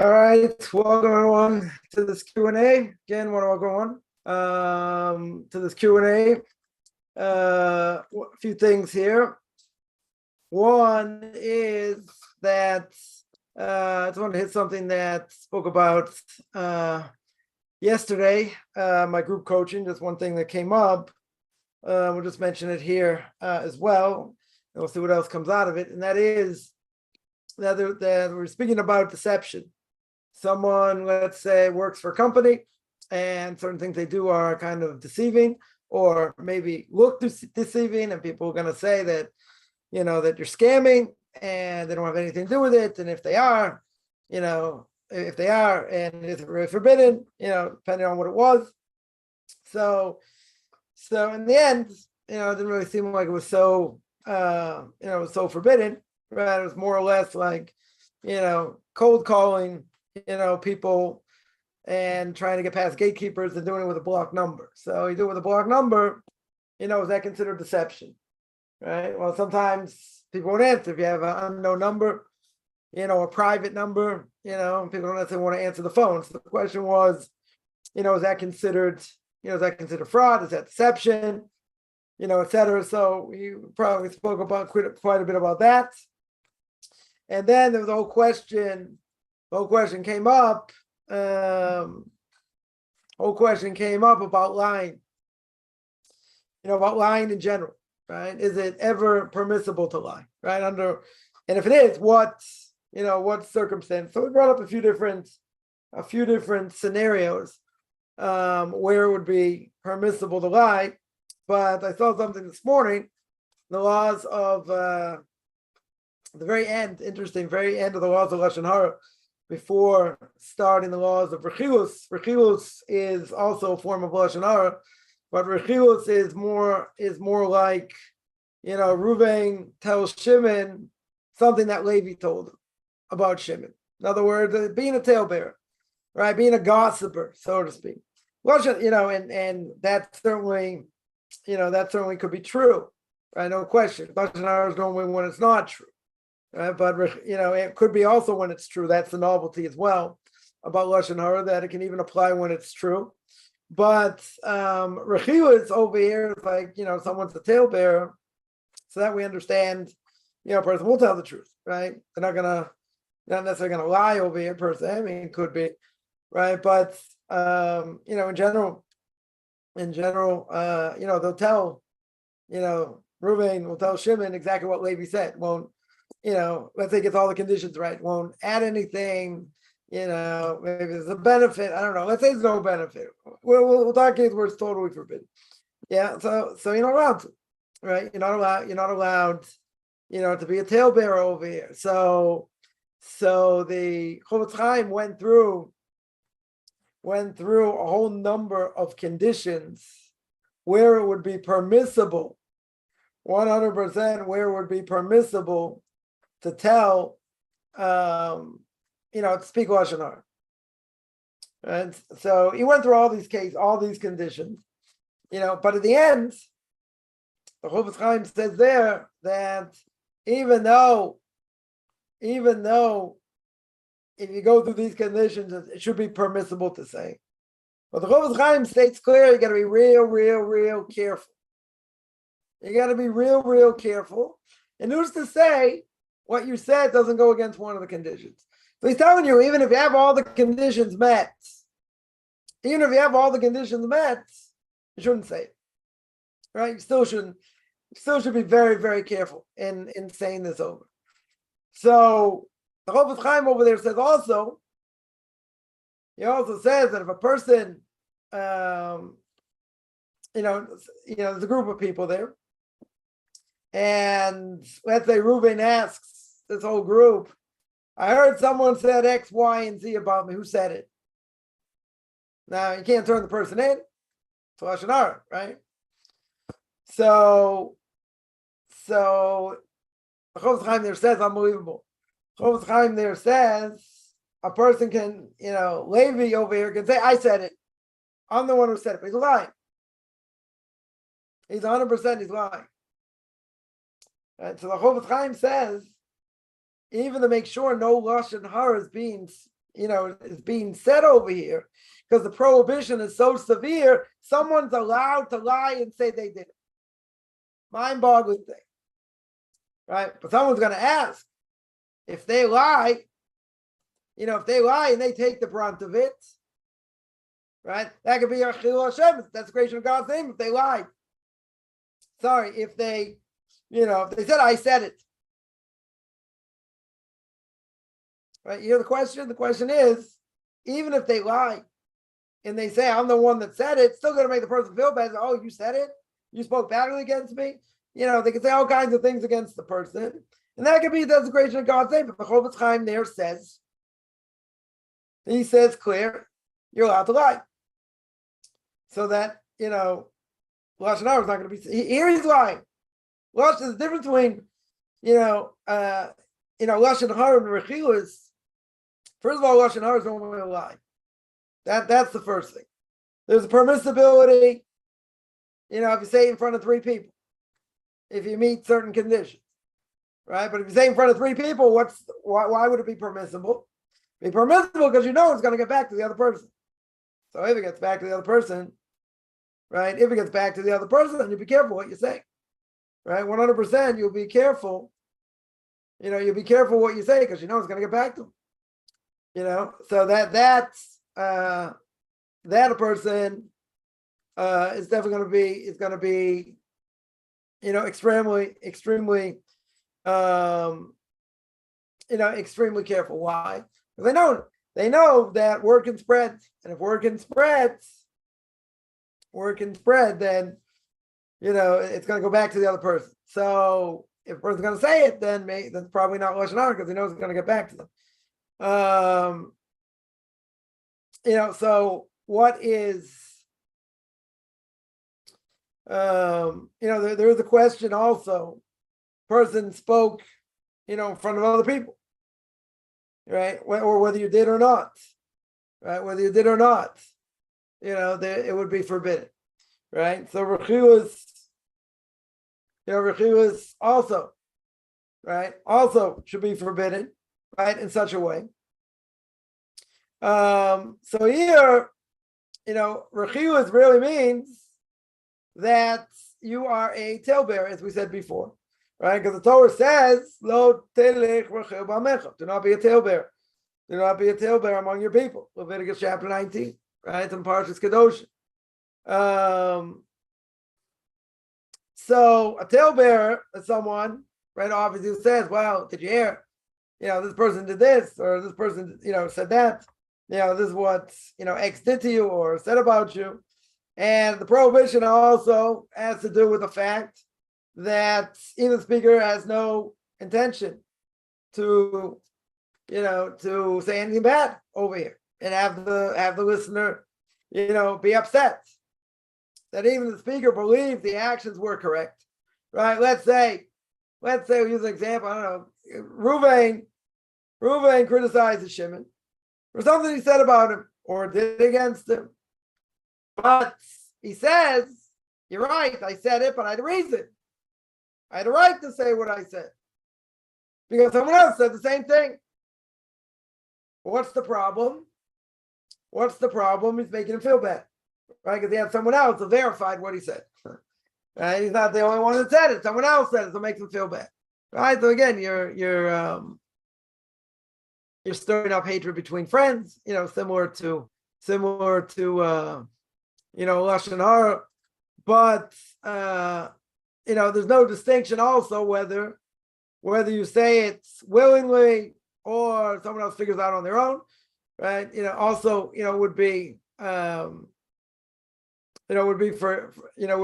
All right, welcome everyone to this Q&A. Again, want to welcome everyone to this Q&A. A few things here. One is that I just want to hit something that spoke about yesterday, my group coaching. Just one thing that came up. We'll just mention it here as well, and we'll see what else comes out of it. And that is that we're speaking about deception. Someone, let's say, works for a company and certain things they do are kind of deceiving or maybe look deceiving, and people are going to say that, that you're scamming and they don't have anything to do with it. And if they are, and it's forbidden, depending on what it was. So in the end, it didn't really seem like it was so, it was so forbidden, right? It was more or less like, cold calling, people and trying to get past gatekeepers and doing it with a block number. So you do it with a block number, is that considered deception? Right? Well, sometimes people won't answer if you have an unknown number, a private number, people don't necessarily want to answer the phone. So the question was, is that considered, fraud? Is that deception? Et cetera. So we probably spoke about quite a bit about that. And then there was the whole question came up. Whole question came up about lying. About lying in general, right? Is it ever permissible to lie, right? And if it is, what circumstance? So we brought up a few different scenarios where it would be permissible to lie. But I saw something this morning, the laws of the very end of the laws of Lashon Hara, before starting the laws of Rechilus. Rechilus is also a form of Lashon Hara, but Rechilus is more like, Reuven tells Shimon something that Levi told him about Shimon. In other words, being a talebearer, right? Being a gossiper, so to speak. Lashon, and that certainly could be true, right? No question. Lashon Hara is normally when it's not true. But it could be also when it's true. That's the novelty as well about Lashon Hara, that it can even apply when it's true. But Rechilus over here is like, someone's a talebearer, so that we understand, a person will tell the truth, right? They're not necessarily gonna lie over here per se. I mean, it could be, right? But in general, they'll tell, Reuven will tell Shimon exactly what Levi said. Won't, let's say it gets all the conditions right, won't add anything, maybe there's a benefit, I don't know, let's say there's no benefit. We'll talk cases where it's totally forbidden. Yeah, so you're not allowed to, right? You're not allowed, to be a talebearer over here. So the Chofetz Chaim went through a whole number of conditions where it would be permissible, 100% where it would be permissible to tell, to speak Lashon Hara. And so he went through all these conditions, but at the end, the Chofetz Chaim says there that even though if you go through these conditions, it should be permissible to say. But the Chofetz Chaim states clear, you got to be real careful. You got to be real careful. And who's to say what you said doesn't go against one of the conditions? So he's telling you, even if you have all the conditions met, you shouldn't say it, right? You still should be very careful in saying this over. So the Chofetz Chaim over there says also, he also says that if a person, there's a group of people there, and let's say Reuven asks this whole group, I heard someone said X, Y, and Z about me. Who said it? Now, you can't turn the person in. It's Lashon Hara, right? So the Chofetz Chaim there says, unbelievable. Chofetz Chaim there says, a person can, Levi over here can say, I said it. I'm the one who said it, but he's lying. He's 100%, he's lying. And so the Chofetz Chaim says, even to make sure no Lashon Hara is being is being said over here, because the prohibition is so severe, someone's allowed to lie and say they did it. Mind-boggling thing, right? But someone's going to ask if they lie. If they lie and they take the brunt of it, right? That could be a chilul Hashem, desecration of God's name if they lied. Sorry, if they, if they said I said it. Right? You hear the question? The question is, even if they lie and they say I'm the one that said it, it's still going to make the person feel bad. Oh, you said it? You spoke badly against me? They can say all kinds of things against the person. And that could be a desecration of God's name. But the Chofetz Chaim there says, he says clear, you're allowed to lie. So that, Lashon Hara is not going to be, here he's lying. Lashon is the difference between, Lashon Hara and Rechilas. First of all, Lashon Hara is normally a lie. That's the first thing. There's a permissibility, if you say it in front of 3 people, if you meet certain conditions, right? But if you say it in front of 3 people, why would it be permissible? Be permissible because it's going to get back to the other person. So if it gets back to the other person, right? If it gets back to the other person, then you be careful what you say, right? 100%, you'll be careful. You'll be careful what you say because it's going to get back to them. So that's that a person is definitely going to be extremely extremely careful. Why? Because they know that word can spread, and if word can spread, then it's going to go back to the other person. So if a person's going to say it, then that's probably not Lashon Hara because he knows it's going to get back to them. So what is there is a question also. Person spoke, in front of other people, right? Or whether you did or not, right? Whether you did or not, it would be forbidden, right? So rechilas also, right? Also should be forbidden, right? In such a way. So here, rechilas really means that you are a talebearer, as we said before, right? Because the Torah says, "Lo telech rechil b'amecha." Do not be a talebearer. Do not be a talebearer among your people. Leviticus chapter 19, right? It's in Parshas Kedoshim. So a talebearer is someone, right? Obviously, who says, "Well, did you hear? This person did this, or this person, said that. This is what X did to you or said about you." And the prohibition also has to do with the fact that even the speaker has no intention to say anything bad over here and have the listener, be upset. That even the speaker believes the actions were correct, right? Let's say we use an example. I don't know. Reuven criticizes Shimon for something he said about him or did against him. But he says, "You're right, I said it, but I had a reason. I had a right to say what I said. Because someone else said the same thing." What's the problem? He's making him feel bad, right? Because he had someone else who verified what he said. Right? He's not the only one that said it. Someone else said it, so it makes him feel bad. Right? So again, you're stirring up hatred between friends, similar to Lashon Hara, but there's no distinction also whether you say it willingly or someone else figures out on their own, right? Also, would be would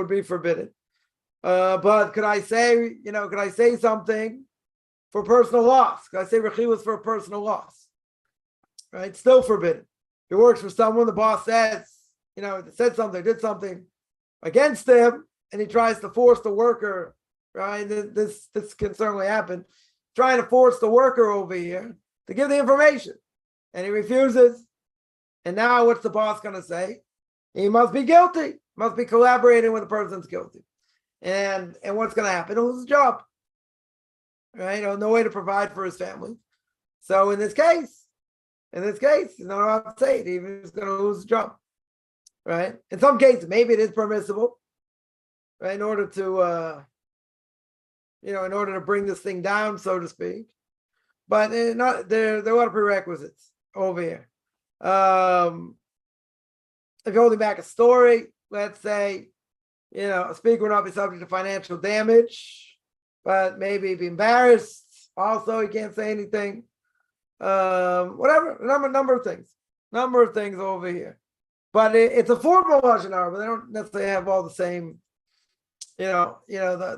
be forbidden. But could I say something for personal loss? Could I say rechilas for a personal loss? Right? Still forbidden. If it works for someone, the boss says, said something, did something against him, and he tries to force the worker, right? This can certainly happen. Trying to force the worker over here to give the information, and he refuses. And now what's the boss going to say? He must be guilty, must be collaborating with the person's guilty. And what's going to happen? He'll lose his job, right? No way to provide for his family. So in this case, In this case, he's not allowed to say it, even if he's going to lose his job. Right? In some cases, maybe it is permissible, right? In order to, in order to bring this thing down, so to speak. But there are a lot of prerequisites over here. If you're holding back a story, let's say, a speaker will not be subject to financial damage, but maybe be embarrassed. Also, he can't say anything. Whatever, number of things over here. But it's a formal Lashon Hara, but they don't necessarily have all the same. The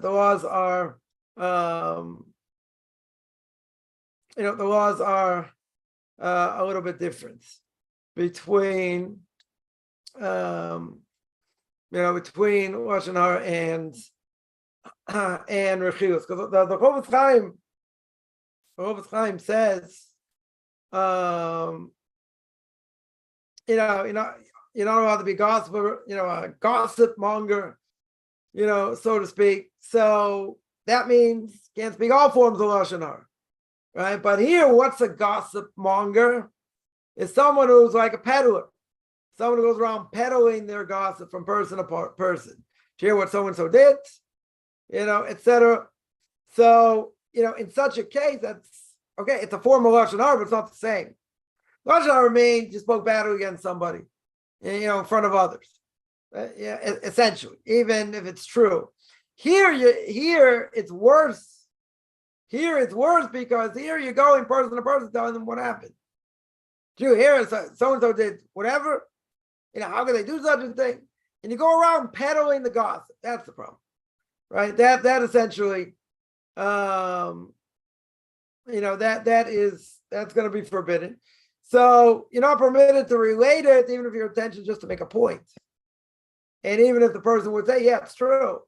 laws are. The laws are a little bit different between between Lashon Hara and Rechilus, because the Chofetz Chaim says, you're not allowed to be a gossip monger, so to speak. So that means you can't speak all forms of Lashon Hara, right? But here, what's a gossip monger? Is someone who's like a peddler. Someone who goes around peddling their gossip from person to person. To hear what so-and-so did, etc. So, in such a case, that's, okay, it's a form of Lashon Hara, but it's not the same. Lashon Hara means you spoke badly against somebody, in front of others. Essentially, even if it's true. Here it's worse. Here it's worse because here you're going person to person telling them what happened. Do you hear so-and-so did whatever? How can they do such a thing? And you go around peddling the gossip. That's the problem, right? That essentially, that's going to be forbidden. So you're not permitted to relate it, even if your intention is just to make a point. And even if the person would say, yeah, it's true,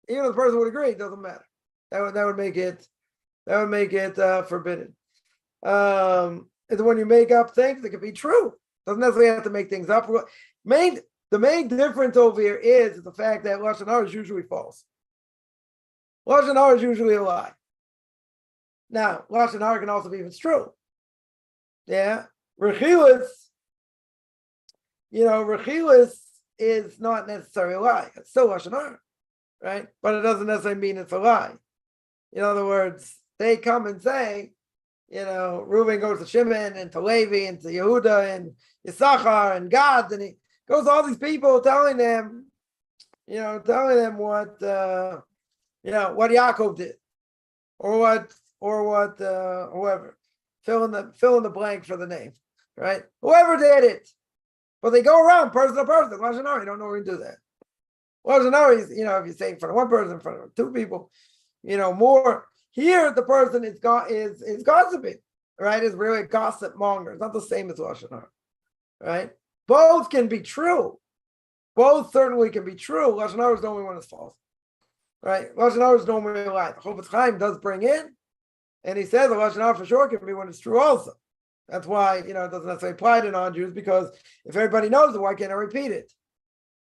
even if the person would agree, it doesn't matter. That would make it forbidden. Is when you make up things that could be true. Doesn't necessarily have to make things up. The main difference over here is the fact that Lashon Hara is usually false. Lashon Hara is usually a lie. Now, Lashon Hara can also be if it's true. Yeah. Rechilus, Rechilus is not necessarily a lie. It's still Lashon Hara, right? But it doesn't necessarily mean it's a lie. In other words, they come and say, Reuben goes to Shimon and to Levi and to Yehuda and Yisachar and Gad, and he goes to all these people telling them what Yaakov did, or what whoever, fill in the blank for the name, right? Whoever did it, but they go around person to person. Lashon Hara, you don't know where to do that. Lashon Hara is, if you say in front of one person, in front of two people, more. Here, the person is gossiping, right? Is really a gossip monger. It's not the same as Lashon Hara, right? Both can be true. Both certainly can be true. Lashon Hara is the only one that's false, right? Lashon Hara is normally a lie. The Chofetz Chaim does bring in, and he says the Lashon Hara for sure can be when it's true also. That's why, it doesn't necessarily apply to non-Jews, because if everybody knows it, why can't I repeat it?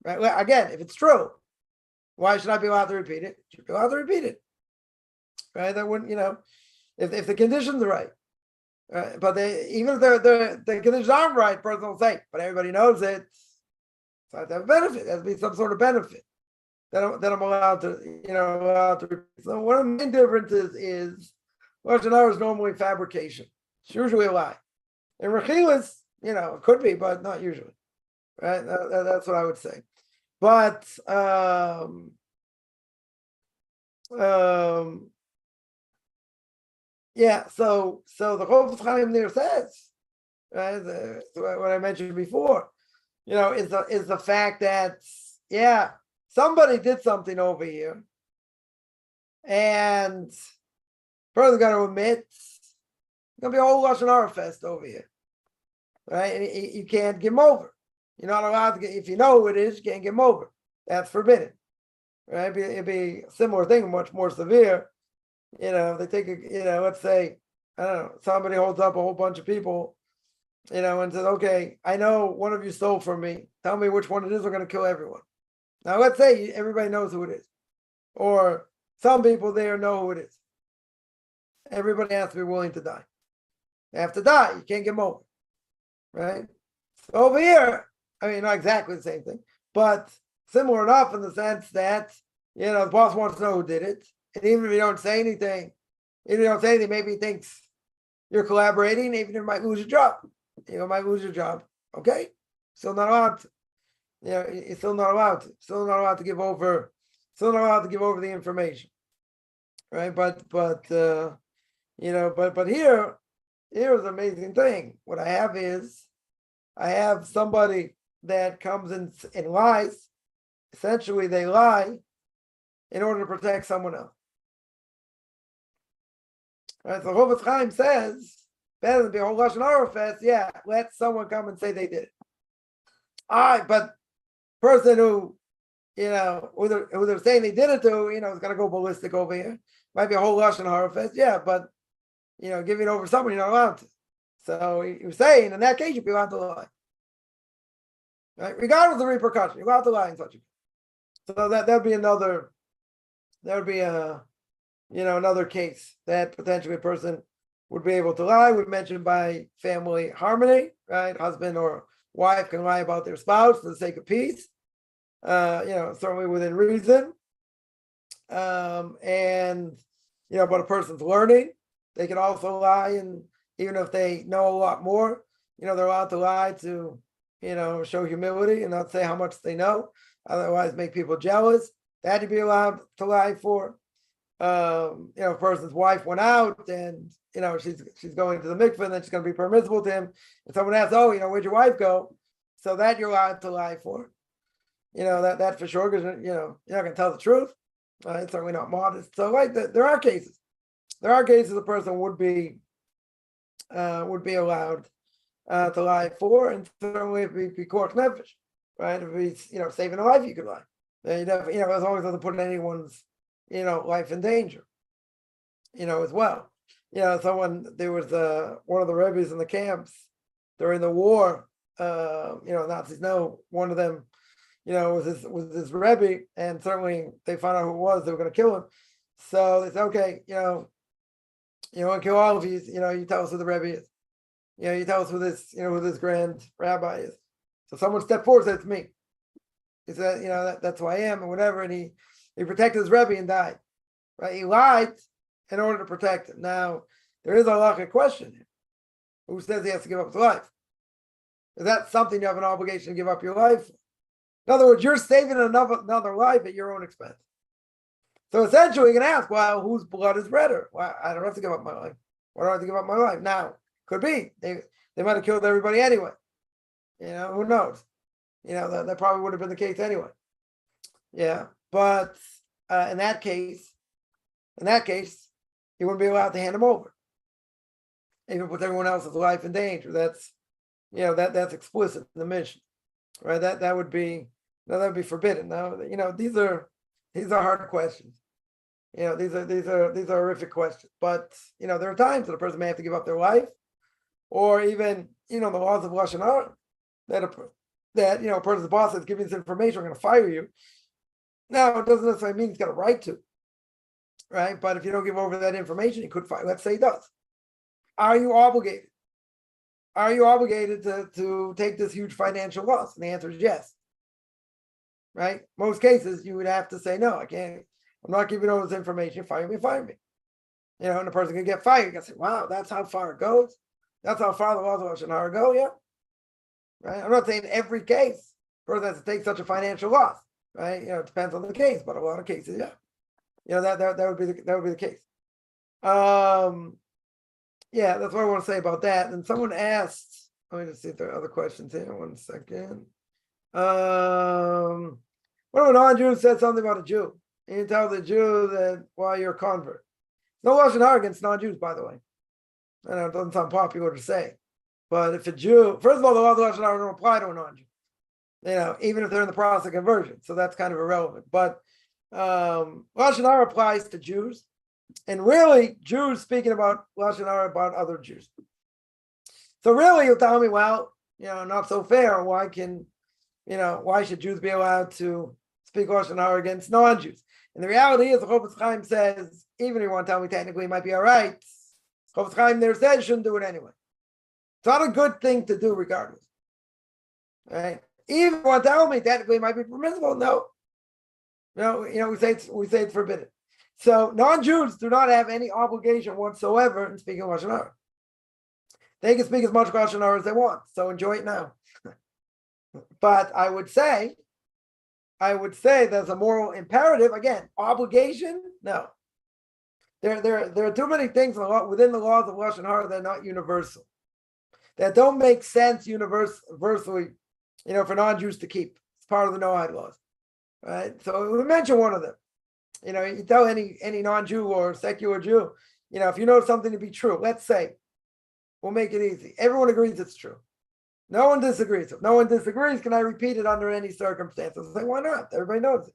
Right? Well, again, if it's true, why should I be allowed to repeat it? You should be allowed to repeat it. Right? That wouldn't, if the conditions are right. But even if the conditions aren't right, person will say, but everybody knows it. So I have to have a benefit. There has to be some sort of benefit that I'm allowed to repeat. So one of the main differences is Lashon Hara is normally fabrication. It's usually a lie. And Rechilus, it could be, but not usually. Right? That's what I would say. But yeah, so the Chofetz Chaim there says, right, what I mentioned before, is the fact that, yeah, somebody did something over here, and person's got to admit, it's gonna be a whole Lashon Hara fest over here, right? And you can't give them over. You're not allowed to if you know who it is, you can't give them over. That's forbidden, right? It'd be a similar thing, much more severe. They take let's say, I don't know, somebody holds up a whole bunch of people, and says, okay, I know one of you stole from me. Tell me which one it is. We're going to kill everyone. Now, let's say everybody knows who it is, or some people there know who it is. Everybody has to be willing to die. They have to die. You can't give them over, right? So over here, I mean, not exactly the same thing, but similar enough in the sense that, the boss wants to know who did it. And even if you don't say anything, maybe he thinks you're collaborating, even if you might lose your job. You might lose your job. Okay? Still not allowed to. You're still not allowed to. Still not allowed to give over the information. Right? But here's the amazing thing. What I have somebody that comes in and lies. Essentially, they lie in order to protect someone else. Right? So Chofetz Chaim says, better than be a whole Lashon Hara fest, let someone come and say they did it. All right, but person who, who they're saying they did it to, is going to go ballistic over here. Might be a whole Lashon Hara fest, but, giving over someone, you're not allowed to. So he was saying, in that case, you'd be allowed to lie. Right? Regardless of the repercussion, you're allowed to lie in such a case. So that would be another case that potentially a person would be able to lie. We mentioned by family harmony, right? Husband or wife can lie about their spouse for the sake of peace, certainly within reason. But a person's learning, they can also lie, and even if they know a lot more, they're allowed to lie to, show humility and not say how much they know, otherwise make people jealous. That you'd be allowed to lie for. A person's wife went out and, she's going to the mikveh and then she's going to be permissible to him. And someone asks, where'd your wife go? So that you're allowed to lie for. That for sure, because, you're not going to tell the truth. It's certainly not modest. So there are cases. A person would be allowed to lie for, and certainly if it be pikuach nefesh, right? If he's, saving a life, you could lie. You as long as it doesn't put anyone's, life in danger, as well. There was one of the rabbis in the camps during the war, Nazis know one of them, was this Rebbe, and certainly they found out who it was, they were going to kill him. So they said, okay, you want to kill all of you, you tell us who the Rebbe is. You tell us who this grand rabbi is. So someone stepped forward and said, it's me. He said, that's who I am, and whatever, and he protected his Rebbe and died. Right? He lied in order to protect him. Now, there is a halachic question here. Who says he has to give up his life? Is that something you have an obligation to give up your life? In other words, you're saving another life at your own expense. So essentially, you can ask, well, whose blood is redder? Well, I don't have to give up my life. Why do I have to give up my life? Now, could be. They might have killed everybody anyway. Who knows? That probably would have been the case anyway. Yeah. But in that case, you wouldn't be allowed to hand him over. Even put everyone else's life in danger. That's explicit in the mission. Right? That would be forbidden. Now, these are hard questions. These are horrific questions. But there are times that a person may have to give up their life, or even the laws of Lashon Hara that a person's boss says, give me this information, I'm going to fire you. Now, it doesn't necessarily mean he's got a right to, right? But if you don't give over that information, he could fire. Let's say he does. Are you obligated? Are you obligated to take this huge financial loss? And the answer is yes. Right? Most cases, you would have to say, no, I can't. I'm not giving over this information. Fire me. And the person can get fired. You can say, wow, that's how far it goes. That's how far the laws of Lashon Hara go. Yeah. Right? I'm not saying every case, person has to take such a financial loss. Right? It depends on the case, but a lot of cases, yeah. That would be the case. Yeah, that's what I want to say about that. And someone asked, let me just see if there are other questions here. 1 second. What if a non-Jew said something about a Jew? And you tell the Jew that, well, you're a convert. No Lashon Hara against non-Jews, by the way. I know it doesn't sound popular to say. But if a Jew, first of all, the law of Lashon Hara don't apply to a non-Jew. Even if they're in the process of conversion. So that's kind of irrelevant. But Lashon Hara applies to Jews. And really, Jews speaking about Lashon Hara about other Jews. So really, you'll tell me, well, not so fair. Why should Jews be allowed to speak Lashon Hara against non-Jews? And the reality is, the Chofetz Chaim says, even if you want to tell me technically it might be all right, Chofetz Chaim there says you shouldn't do it anyway. It's not a good thing to do regardless. Right? Even if you want to tell me technically it might be permissible, no. No, we say it's forbidden. So non-Jews do not have any obligation whatsoever in speaking Lashon Hara. They can speak as much Lashon Hara as they want, so enjoy it now. But I would say there's a moral imperative. Again, obligation, no. There are too many things within the laws of Lashon Hara that are not universal, that don't make sense universally, for non-Jews to keep. It's part of the Noahide laws, right? So we mentioned one of them. You tell any non-Jew or secular Jew, if you know something to be true, let's say, we'll make it easy. Everyone agrees it's true. No one disagrees. If no one disagrees, can I repeat it under any circumstances? Why not? Everybody knows it.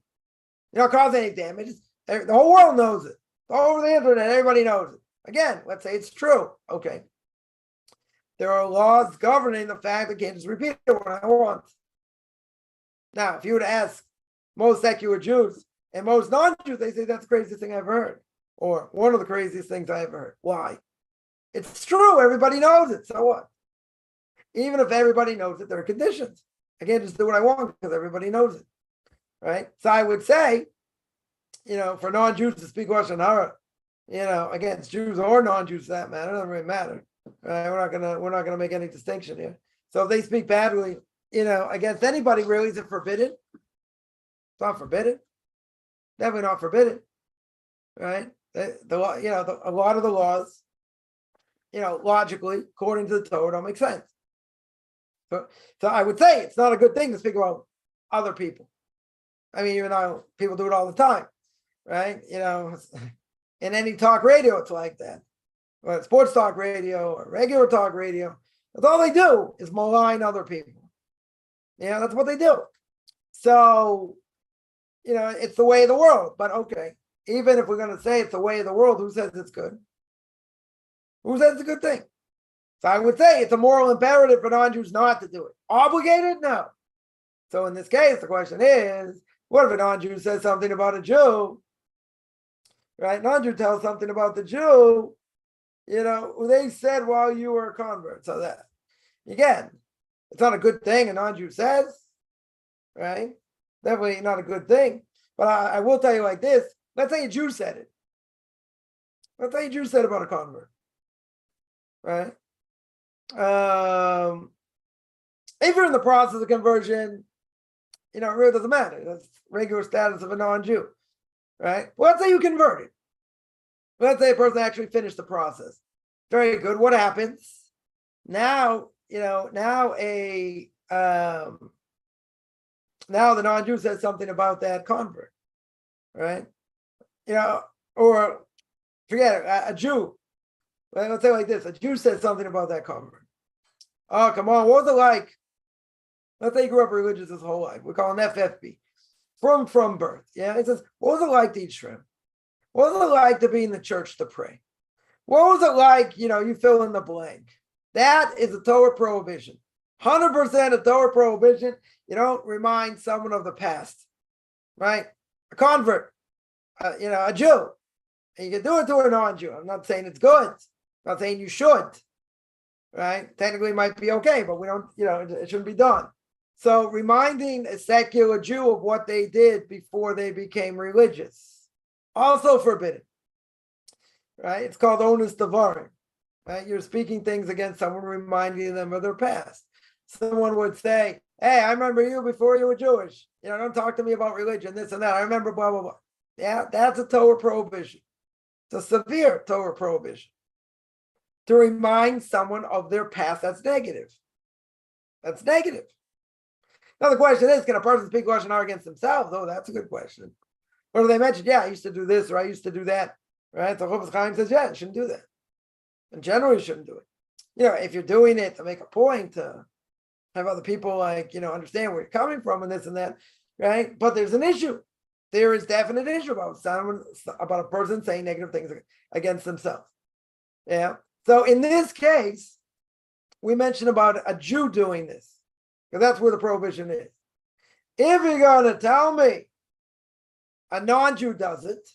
You don't cause any damage. The whole world knows it. All over the internet, everybody knows it. Again, let's say it's true. Okay. There are laws governing the fact that I can't just repeat it when I want. Now, if you were to ask most secular Jews and most non-Jews, they say that's the craziest thing I've ever heard. Or one of the craziest things I ever heard. Why? It's true. Everybody knows it. So what? Even if everybody knows it, there are conditions. I can't just do what I want because everybody knows it. Right? So I would say, for non-Jews to speak Lashon Hara, against Jews or non-Jews for that matter, it doesn't really matter. Right? We're not gonna make any distinction here. So if they speak badly, against anybody, really, is it forbidden? It's not forbidden. Definitely not forbidden. Right? A lot of the laws, logically, according to the Torah, don't make sense. So I would say it's not a good thing to speak about other people. I mean, even though people do it all the time, right? In any talk radio, it's like that. Or sports talk radio or regular talk radio. That's all they do is malign other people. That's what they do. So, it's the way of the world. But okay, even if we're going to say it's the way of the world, who says it's good? Who says it's a good thing? So I would say it's a moral imperative for non-Jews not to do it. Obligated? No. So in this case, the question is, what if a non-Jew says something about a Jew? Right? Non-Jew tells something about the Jew, they said while you were a convert. So that, again, it's not a good thing a non-Jew says, right? Definitely not a good thing. But I will tell you like this. Let's say a Jew said it. Let's say a Jew said about a convert, right? If you're in the process of conversion, it really doesn't matter. That's regular status of a non-Jew, right? Well, let's say you converted. Let's say a person actually finished the process. Very good. What happens? Now the non-Jew says something about that convert, right? Or forget it, a Jew. Let's say like this: a Jew says something about that convert. Oh, come on! What was it like? Let's say he grew up religious his whole life. We call him FFB, from birth. Yeah, it says, what was it like to eat shrimp? What was it like to be in the church to pray? What was it like? You fill in the blank. That is a Torah prohibition. 100% a Torah prohibition. You don't remind someone of the past, right? A convert, a Jew. And you can do it to a non-Jew. I'm not saying it's good. I'm not saying you should, right? Technically it might be okay, but we don't, it shouldn't be done. So reminding a secular Jew of what they did before they became religious, also forbidden, right? It's called onus devarim, right? You're speaking things against someone, reminding them of their past. Someone would say, hey, I remember you before you were Jewish. Don't talk to me about religion, this and that. I remember blah, blah, blah. Yeah, that's a Torah prohibition. It's a severe Torah prohibition. To remind someone of their past, that's negative. That's negative. Now the question is, can a person speak Lashon Hara against themselves? Oh, that's a good question. Or do they mention, yeah, I used to do this or I used to do that, right? So Chofetz Chaim says, yeah, you shouldn't do that. In general, you shouldn't do it. If you're doing it to make a point, to have other people understand where you're coming from and this and that, right? But there's an issue. There is definite issue about a person saying negative things against themselves. Yeah. So in this case, we mentioned about a Jew doing this, because that's where the prohibition is. If you're going to tell me a non-Jew does it,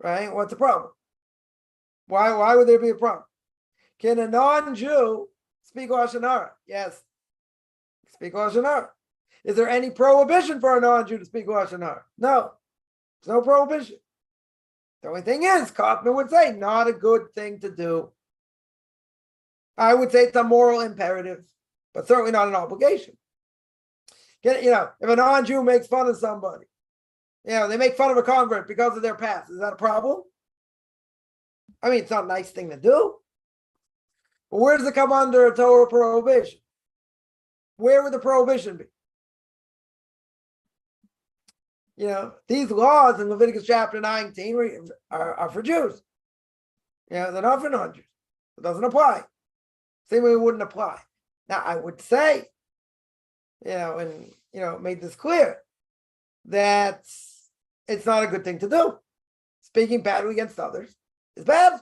right? What's the problem? Why would there be a problem? Can a non-Jew Speak Lashon Hara. Yes. Speak Lashon Hara. Is there any prohibition for a non-Jew to speak Lashon Hara? No. There's no prohibition. The only thing is, Kaufman would say, not a good thing to do. I would say it's a moral imperative, but certainly not an obligation. If a non-Jew makes fun of somebody, they make fun of a convert because of their past. Is that a problem? I mean, it's not a nice thing to do. But where does it come under a Torah prohibition? Where would the prohibition be? These laws in Leviticus chapter 19 are for Jews. They're not for non-Jews. It doesn't apply. Same way it wouldn't apply. Now, I would say, made this clear that it's not a good thing to do. Speaking badly against others is bad.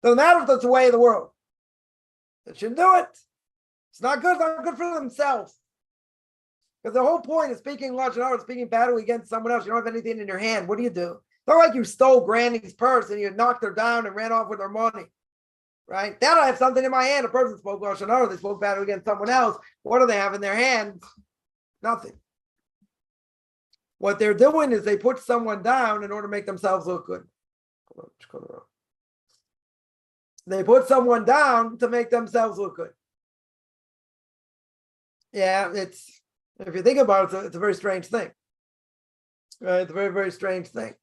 Doesn't matter if that's the way of the world. They shouldn't do it. It's not good. It's not good for themselves. Because the whole point of speaking Lashon Hara, speaking badly against someone else, you don't have anything in your hand. What do? It's not like you stole Granny's purse and you knocked her down and ran off with her money. Right? That I have something in my hand. A person spoke Lashon Hara, they spoke badly against someone else. What do they have in their hands? Nothing. What they're doing is they put someone down in order to make themselves look good. They put someone down to make themselves look good. Yeah, if you think about it, it's a very strange thing. Right? It's a very, very strange thing.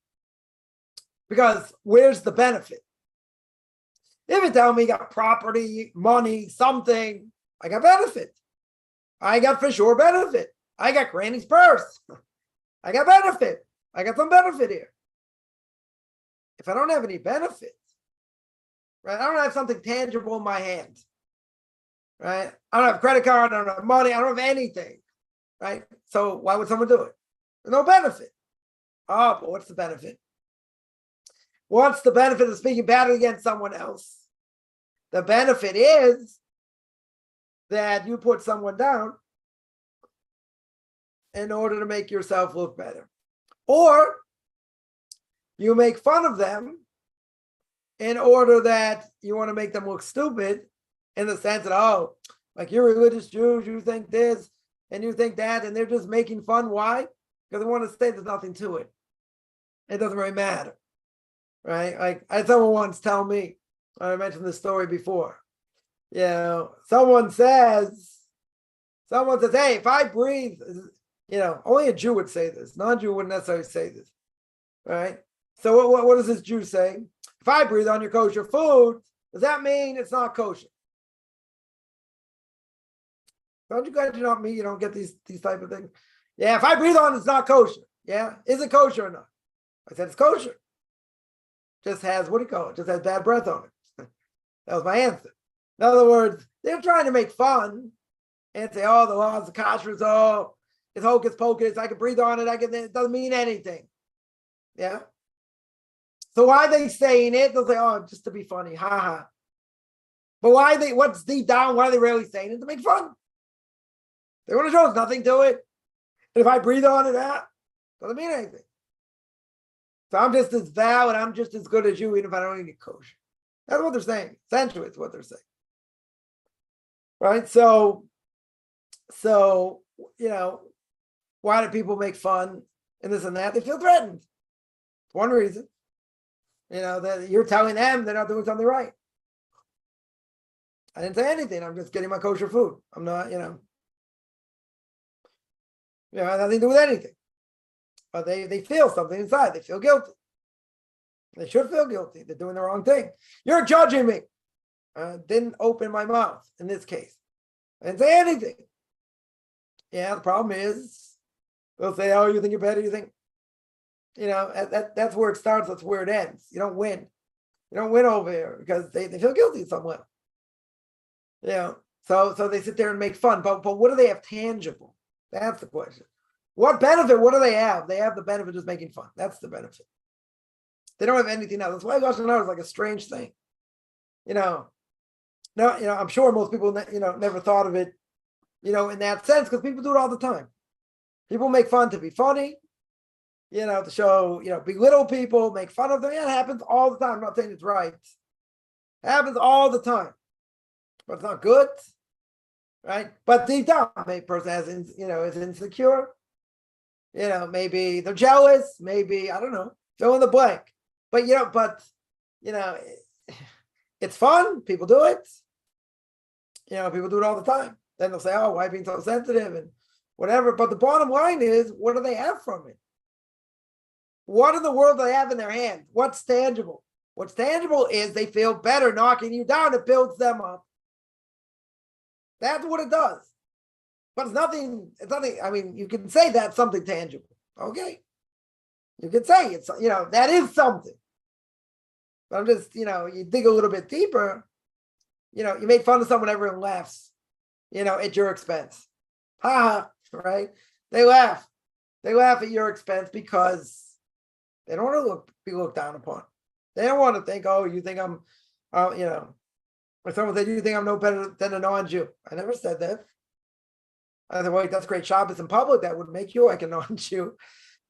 Because where's the benefit? If you tell me you got property, money, something, I got benefit. I got for sure benefit. I got Granny's purse. I got benefit. I got some benefit here. If I don't have any benefit, right? I don't have something tangible in my hand, right? I don't have credit card. I don't have money. I don't have anything, right? So why would someone do it? There's no benefit. Oh, but what's the benefit? What's the benefit of speaking badly against someone else? The benefit is that you put someone down in order to make yourself look better. Or you make fun of them in order that you want to make them look stupid, in the sense that, oh, like you're religious Jews, you think this and you think that, and they're just making fun. Why? Because they want to say there's nothing to it. It doesn't really matter. Right? Like I had someone once tell me, I mentioned this story before. Someone says, hey, if I breathe, only a Jew would say this. Non-Jew wouldn't necessarily say this. Right? So what does this Jew say? If I breathe on your kosher food, does that mean it's not kosher? Don't you guys do not mean you don't get these type of things? Yeah, if I breathe on it's not kosher. Yeah, is it kosher or not? I said it's kosher. Just has, what do you call it? Just has bad breath on it. That was my answer. In other words, they're trying to make fun and say, oh, the laws of kashrus, oh, it's hocus pocus. I can breathe on it. It doesn't mean anything. Yeah. So why are they saying it? They'll say, oh, just to be funny. Ha ha. But what's deep down? Why are they really saying it? To make fun. They want to show there's nothing to it. And if I breathe on it, doesn't mean anything. So I'm just as valid, I'm just as good as you, even if I don't even get kosher. That's what they're saying. Essentially, it's what they're saying. Right? So, why do people make fun and this and that? They feel threatened. It's one reason. That you're telling them they're not doing something right. I didn't say anything. I'm just getting my kosher food. I'm not, it has nothing to do with anything. But they feel something inside. They feel guilty. They should feel guilty. They're doing the wrong thing. You're judging me. Didn't open my mouth in this case. I didn't say anything. Yeah, the problem is, they'll say, oh, you think you're better? You think, that's where it starts. That's where it ends. You don't win. You don't win over here because they feel guilty somewhere. So they sit there and make fun. But what do they have tangible? That's the question. What benefit? What do they have? They have the benefit of just making fun. That's the benefit. They don't have anything else. That's why Lashon Hara is like a strange thing. I'm sure most people, never thought of it, in that sense, because people do it all the time. People make fun to be funny, to show, belittle people, make fun of them. Yeah, it happens all the time. I'm not saying it's right. It happens all the time. but it's not good, right? But deep down, maybe a person is insecure. Maybe they're jealous. Maybe, I don't know, fill in the blank. But it's fun. People do it. People do it all the time. Then they'll say, "Oh, why being so sensitive?" and whatever. But the bottom line is, what do they have from it? What in the world do they have in their hand? What's tangible? What's tangible is they feel better knocking you down. It builds them up. That's what it does. But it's nothing. I mean, you can say that's something tangible. Okay. You can say it's, that is something. But I'm just, you dig a little bit deeper, you made fun of someone, everyone laughs, at your expense. Ha, right? They laugh. They laugh at your expense because they don't want to be looked down upon. They don't want to think, oh, you think I'm, or someone said, you think I'm no better than a non-Jew. I never said that. I said, wait, that's great Shabbos in public. That would make you like a non-Jew.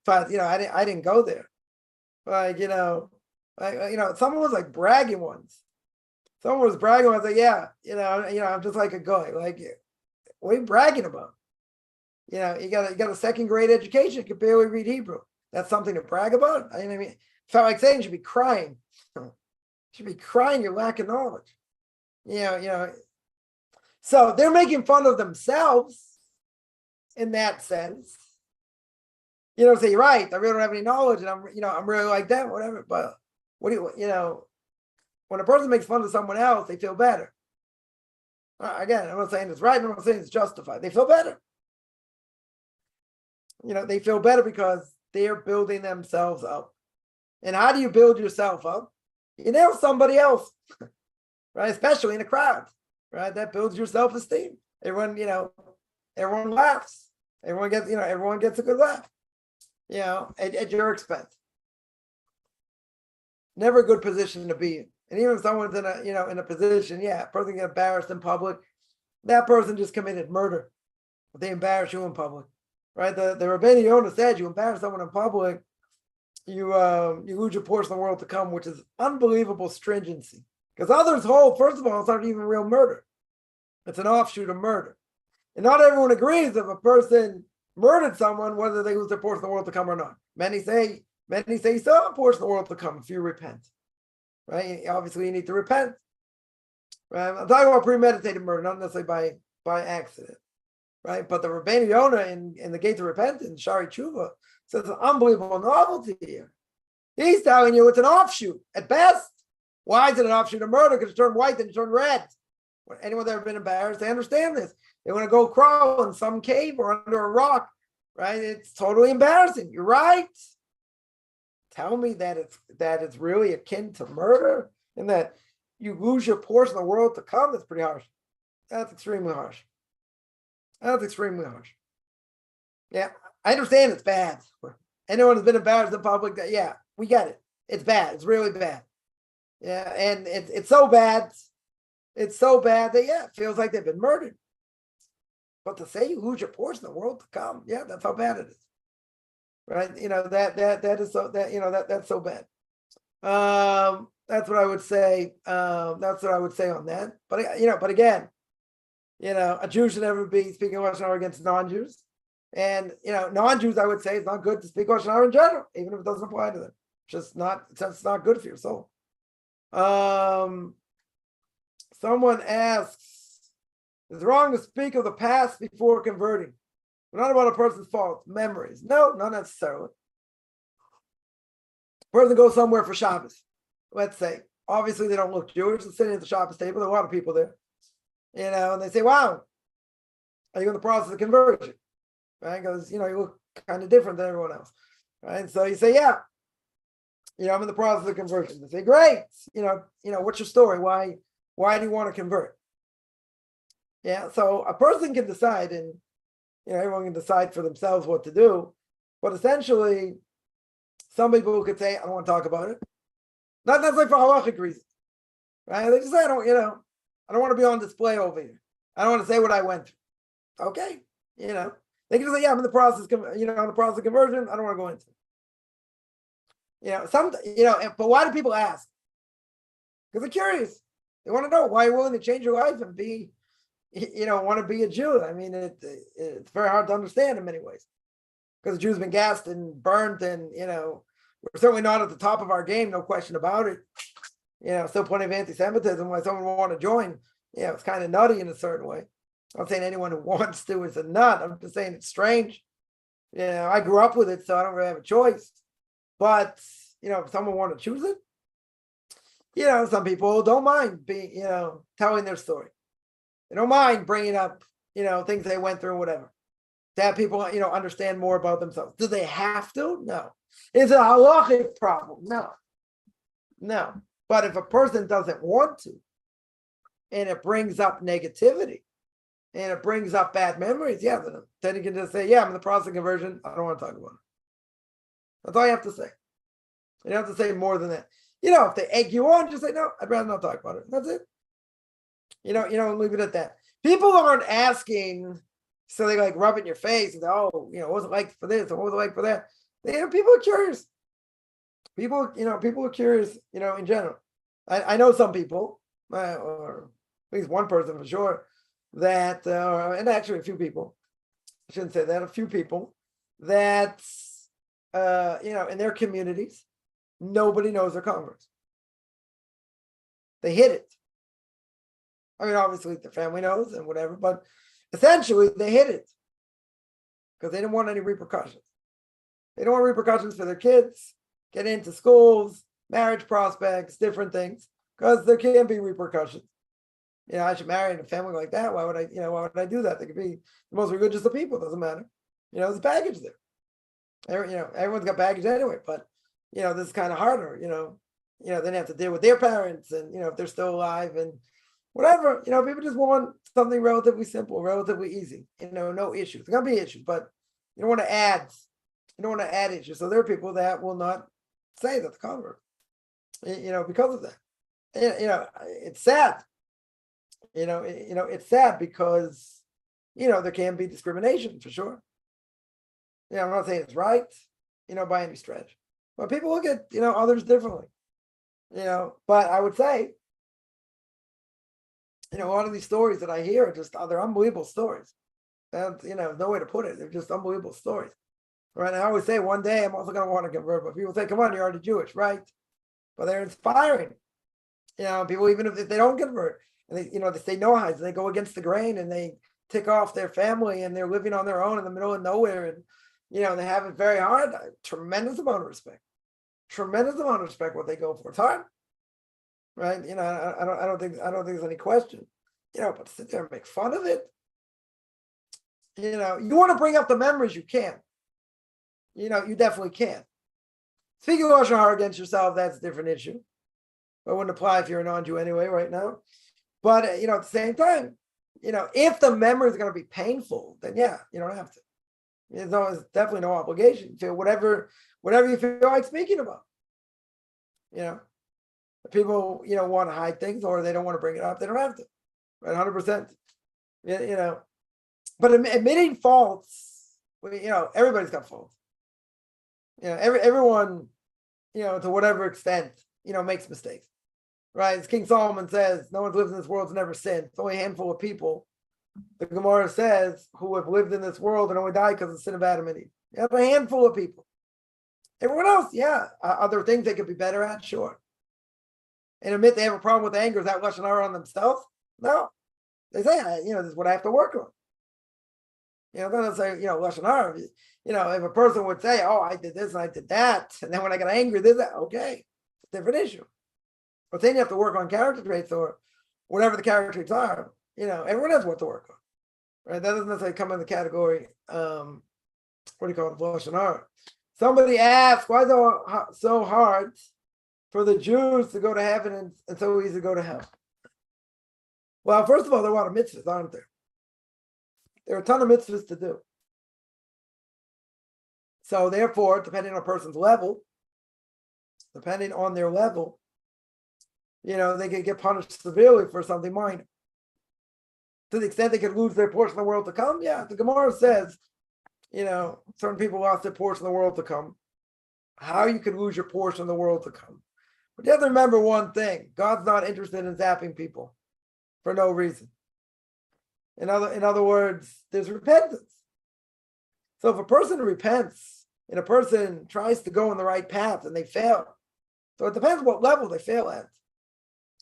But, I didn't go there. Like, someone was like bragging once. Someone was bragging. I was like, yeah, I'm just like a guy. Like, what are you bragging about? You got a second grade education. You can barely read Hebrew. That's something to brag about. I mean, felt like saying you should be crying. You should be crying your lack of knowledge. So they're making fun of themselves in that sense. Say you're right. I really don't have any knowledge, and I'm really like them, whatever. But what do when a person makes fun of someone else, they feel better. Again, I'm not saying it's right. I'm not saying it's justified. They feel better. They feel better because they're building themselves up. And how do you build yourself up? You nail somebody else, right? Especially in a crowd, right? That builds your self-esteem. Everyone laughs. Everyone gets a good laugh, at your expense. Never a good position to be in. And even if someone's in a position, a person gets embarrassed in public, that person just committed murder. If they embarrass you in public, right? The Rabbi Yonah said, you embarrass someone in public, you lose your portion of the world to come, which is unbelievable stringency. Because others hold, first of all, it's not even real murder. It's an offshoot of murder. And not everyone agrees if a person murdered someone, whether they lose their portion of the world to come or not. Many say you still have a portion of the world to come if you repent. Right? Obviously, you need to repent. Right? I'm talking about premeditated murder, not necessarily by accident. Right? But the Rabbeinu Yonah in the Gate of Repentance, Shari Tshuva, says an unbelievable novelty here. He's telling you it's an offshoot at best. Why is it an offshoot of murder? Because it turned white and it turned red. Anyone that's ever been embarrassed, they understand this. They want to go crawl in some cave or under a rock, right? It's totally embarrassing. You're right. Tell me that it's really akin to murder and that you lose your portion of the world to come. That's pretty harsh. That's extremely harsh. Yeah, I understand it's bad. Anyone who's been embarrassed in public, we get it. It's bad. It's really bad. Yeah, and it's so bad. It's so bad that it feels like they've been murdered. But to say you lose your portion of the world to come, that's how bad it is. Right? That is so that's so bad. That's what I would say. That's what I would say on that. But again, a Jew should never be speaking Lashon Hara against non-Jews. And non-Jews, I would say, it's not good to speak Lashon Hara in general, even if it doesn't apply to them. It's not good for your soul. Someone asks, is it wrong to speak of the past before converting? Not about a person's faults, memories. No, not necessarily. Person goes somewhere for Shabbos, let's say. Obviously, they don't look Jewish. They're sitting at the Shabbos table. There are a lot of people there. And they say, wow, are you in the process of conversion? Right? Because, you look kind of different than everyone else. Right? So you say, I'm in the process of conversion. They say, great. What's your story? Why do you want to convert? Yeah, so a person can decide, and everyone can decide for themselves what to do. But essentially, some people could say, I don't want to talk about it. Not necessarily for halachic reasons. Right? They just say, I don't want to be on display over here. I don't want to say what I went through. Okay. They can just say, I'm in the process, on the process of conversion. I don't want to go into it. But why do people ask? Because they're curious. They want to know why you're willing to change your life and be, want to be a Jew. I mean, it's very hard to understand in many ways because the Jews have been gassed and burnt, and we're certainly not at the top of our game, no question about it. Still plenty of anti-Semitism. Why someone would want to join, it's kind of nutty in a certain way. I'm not saying anyone who wants to is a nut. I'm just saying it's strange. I grew up with it, so I don't really have a choice. But if someone want to choose it, some people don't mind being, telling their story. They don't mind bringing up, things they went through, whatever. To have people, understand more about themselves. Do they have to? No. Is it a halachic problem? No. But if a person doesn't want to, and it brings up negativity, and it brings up bad memories, then you can just say, I'm in the process of conversion. I don't want to talk about it. That's all you have to say. You don't have to say more than that. If they egg you on, just say, no, I'd rather not talk about it. That's it. Leave it at that. People aren't asking, so they like rub it in your face and say, what was it like for this? Or what was it like for that? People are curious. People are curious, in general. I know some people, or at least one person for sure, that, and actually a few people, I shouldn't say that, a few people that, in their communities, nobody knows their converts. They hid it. I mean, obviously the family knows and whatever, but essentially they hid it because they didn't want any repercussions. They don't want repercussions for their kids, get into schools, marriage prospects, different things, because there can be repercussions. I should marry in a family like that. Why would I do that? They could be the most religious of people. Doesn't matter. There's baggage there. Everyone's got baggage anyway, but this is kind of harder. They have to deal with their parents, and if they're still alive and whatever. People just want something relatively simple, relatively easy. No issues. There's gonna be issues, but you don't want to add. You don't want to add issues. So there are people that will not say that the convert. Because of that. It's sad. It's sad because there can be discrimination for sure. I'm not saying it's right, by any stretch. But people look at, others differently. But I would say, a lot of these stories that I hear are they're unbelievable stories. And, no way to put it. They're just unbelievable stories. Right? And I always say one day I'm also going to want to convert, but people say, come on, you're already Jewish, right? But they're inspiring. People, even if they don't convert, and they say no hides, they go against the grain and they tick off their family and they're living on their own in the middle of nowhere, and they have it very hard. Tremendous amount of respect what they go for. It's hard, right? I don't think there's any question, but to sit there and make fun of it, you want to bring up the memories, you can. You definitely can. Speaking of Lashon Hara against yourself, that's a different issue. It wouldn't apply if you're a non-Jew anyway right now. But, at the same time, if the memory is going to be painful, then you don't have to. There's definitely no obligation to whatever you feel like speaking about. People, want to hide things or they don't want to bring it up. They don't have to. Right, 100%. But admitting faults, everybody's got faults. Everyone, to whatever extent, makes mistakes. Right? As King Solomon says, no one's lived in this world has never sinned. It's only a handful of people, the Gemara says, who have lived in this world and only died because of the sin of Adam and Eve. You have a handful of people. Everyone else, are there things they could be better at? Sure. And admit they have a problem with anger. Is that Lashon Hara on themselves? No. They say, this is what I have to work on. Then say, Lashon Hara. If a person would say, oh, I did this and I did that, and then when I got angry, this, that, okay, it's a different issue. But then you have to work on character traits or whatever the character traits are. Everyone has what to work on, right? That doesn't necessarily come in the category, what do you call it, Lashon Hara. Somebody asked, why is it so hard for the Jews to go to heaven and so easy to go to hell? Well, first of all, there are a lot of mitzvahs, aren't there? There are a ton of mitzvahs to do. So therefore, depending on a person's level, depending on their level, they could get punished severely for something minor. To the extent they could lose their portion of the world to come, the Gemara says, certain people lost their portion of the world to come. How you could lose your portion of the world to come? But you have to remember one thing. God's not interested in zapping people for no reason. In other words, there's repentance. So if a person repents and a person tries to go in the right path and they fail, so it depends what level they fail at.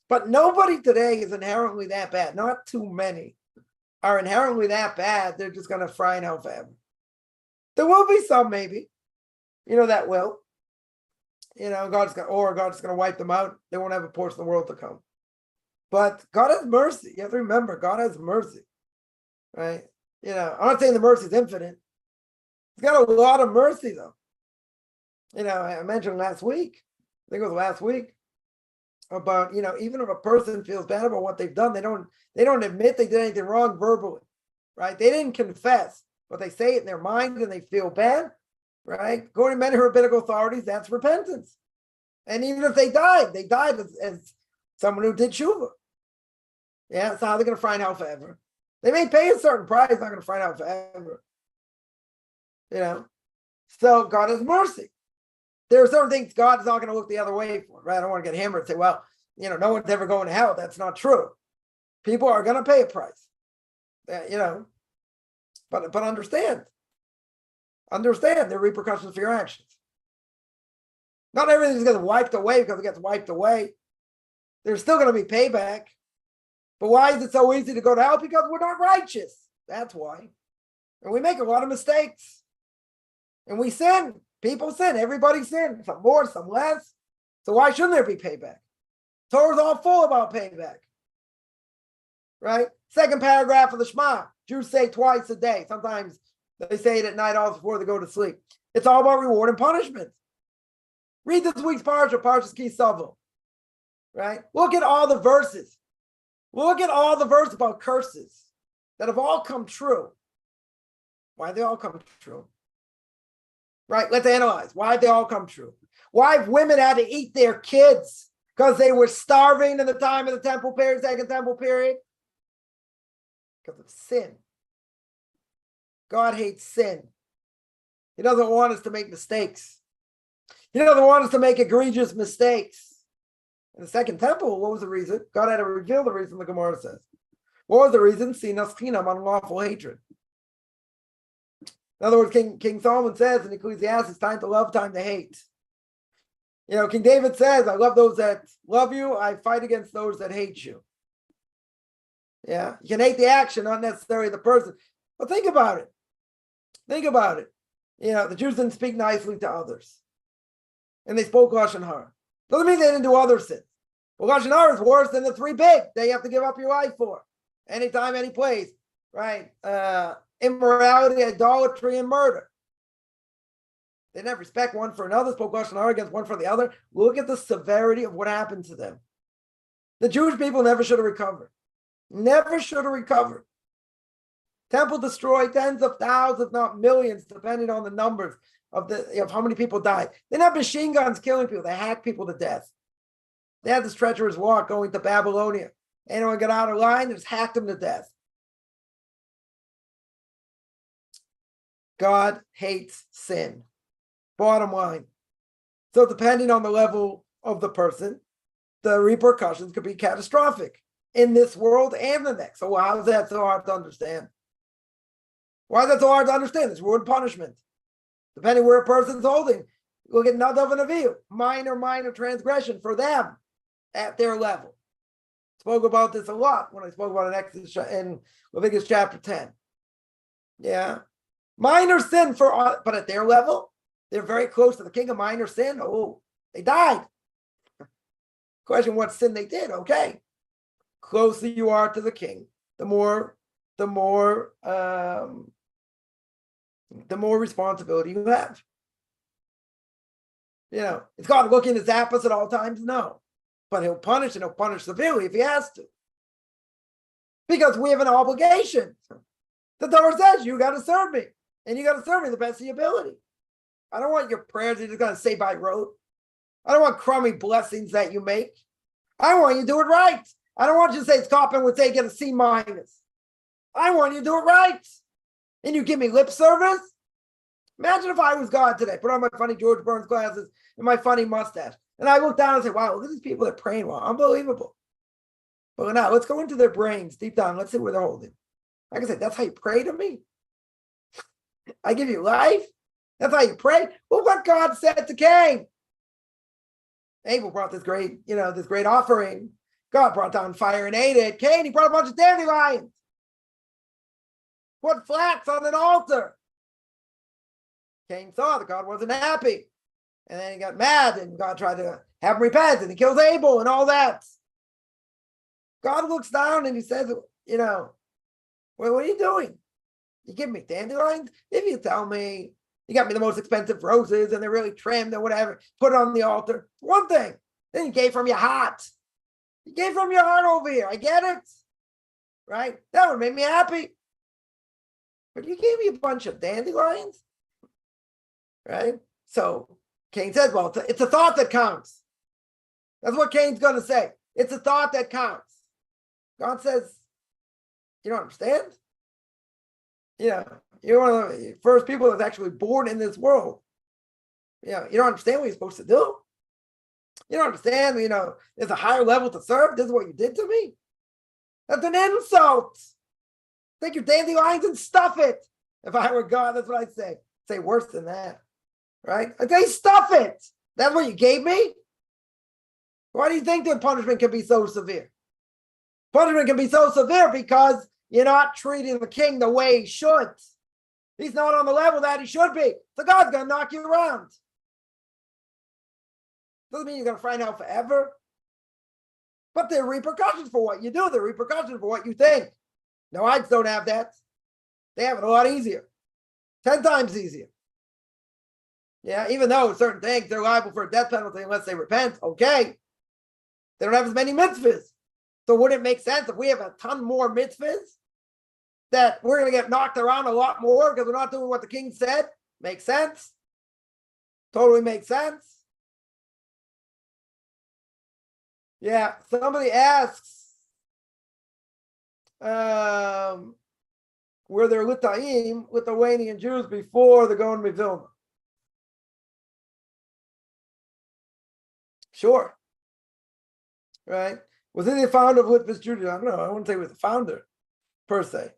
But nobody today is inherently that bad. Not too many are inherently that bad. They're just going to fry in hell forever. There will be some, maybe, that will. God's going to wipe them out. They won't have a portion of the world to come. But God has mercy. You have to remember, God has mercy, right? I'm not saying the mercy is infinite. He's got a lot of mercy, though. I mentioned last week, I think it was last week, about, even if a person feels bad about what they've done, they don't admit they did anything wrong verbally, right? They didn't confess, but they say it in their mind and they feel bad, right? According to many rabbinical authorities, that's repentance. And even if they died as someone who did tshuva. Yeah, so how they're going to fry in hell forever. They may pay a certain price, not going to fry in hell forever. So God has mercy. There are certain things God is not going to look the other way for, right? I don't want to get hammered and say, well, no one's ever going to hell. That's not true. People are going to pay a price, but understand the repercussions for your actions. Not everything is going to be wiped away because it gets wiped away. There's still going to be payback. But why is it so easy to go to hell? Because we're not righteous. That's why. And we make a lot of mistakes. And we sin. People sin. Everybody sin. Some more, some less. So why shouldn't there be payback? Torah's all full about payback. Right? Second paragraph of the Shema. Jews say twice a day. Sometimes they say it at night also before they go to sleep. It's all about reward and punishment. Read this week's parsha, Parshas Ki Savo. Right? Look at all the verses. Look at all the verses about curses that have all come true. Why they all come true? Right? Let's analyze. Why did they all come true? Why have women had to eat their kids? Because they were starving in the time of the temple period, second temple period? Because of sin. God hates sin. He doesn't want us to make mistakes. He doesn't want us to make egregious mistakes. In the second temple, what was the reason? God had to reveal the reason, the Gemara says. What was the reason? Sinas chinam, unlawful hatred. In other words, King Solomon says in Ecclesiastes, time to love, time to hate. King David says, I love those that love you, I fight against those that hate you. Yeah, you can hate the action, not necessarily the person. But think about it. Think about it. The Jews didn't speak nicely to others. And they spoke Lashon Hara. Doesn't mean they didn't do other sins. Well, Lashon Hara is worse than the three big that you have to give up your life for. Anytime, any place. Right? Immorality, idolatry, and murder. They didn't have respect one for another, spoke Lashon Hara against one for the other. Look at the severity of what happened to them. The Jewish people never should have recovered. Never should have recovered. Temple destroyed, tens of thousands, if not millions, depending on the numbers of how many people died. They didn't have machine guns killing people. They hacked people to death. They had this treacherous walk going to Babylonia. Anyone got out of line, they just hacked them to death. God hates sin. Bottom line. So depending on the level of the person, the repercussions could be catastrophic in this world and the next. So how is that so hard to understand? Why is that so hard to understand? It's reward punishment. Depending where a person's holding, we'll get nadav and avihu, minor transgression for them at their level. Spoke about this a lot when I spoke about in Leviticus chapter 10. Yeah. Minor sin but at their level, they're very close to the king of minor sin. Oh, they died. Question what sin they did. Okay. Closer you are to the king, the more responsibility you have. Is God looking to zap us at all times? No. But he'll punish, and he'll punish severely if he has to. Because we have an obligation. The Torah says you got to serve me. And you got to serve me the best of your ability. I don't want your prayers you're just going to say by rote. I don't want crummy blessings that you make. I want you to do it right. I don't want you to say Scoppin would say get a C-. I want you to do it right. And you give me lip service? Imagine if I was God today, put on my funny George Burns glasses and my funny mustache. And I look down and say, wow, look at these people that are praying well. Unbelievable. But now let's go into their brains deep down. Let's see where they're holding. Like I said, that's how you pray to me. I give you life. That's how you pray. Well, what God said to Cain. Abel brought this great offering. God brought down fire and ate it. Cain, he brought a bunch of dandelions. Put flax on an altar. Cain saw that God wasn't happy. And then he got mad and God tried to have him repent and he kills Abel and all that. God looks down and he says, well, what are you doing? You give me dandelions? If you tell me you got me the most expensive roses and they're really trimmed and whatever, put it on the altar. One thing. Then you gave from your heart. You gave from your heart over here. I get it. Right? That would make me happy. But you gave me a bunch of dandelions. Right? So Cain says, well, it's a thought that counts. That's what Cain's going to say. It's a thought that counts. God says, you don't understand? You're one of the first people that's actually born in this world. You don't understand what you're supposed to do. You don't understand, there's a higher level to serve. This is what you did to me. That's an insult. Take your dandelions and stuff it. If I were God, that's what I'd say. Say worse than that. Right? I'd say stuff it. That's what you gave me? Why do you think the punishment can be so severe? Punishment can be so severe because you're not treating the king the way he should. He's not on the level that he should be. So God's going to knock you around. Doesn't mean you're going to find out forever. But there are repercussions for what you do. There are repercussions for what you think. Noahides don't have that. They have it a lot easier. 10 times easier. Yeah, even though certain things, they're liable for a death penalty unless they repent. Okay. They don't have as many mitzvahs. So would it make sense if we have a ton more mitzvahs that we're going to get knocked around a lot more because we're not doing what the king said? Makes sense. Totally makes sense. Yeah, somebody asks, were there Lithuanian Jews before the Gaon Vilna? Sure. Right? Was he the founder of Litvish Judaism? I don't know. I wouldn't say he was the founder, per se.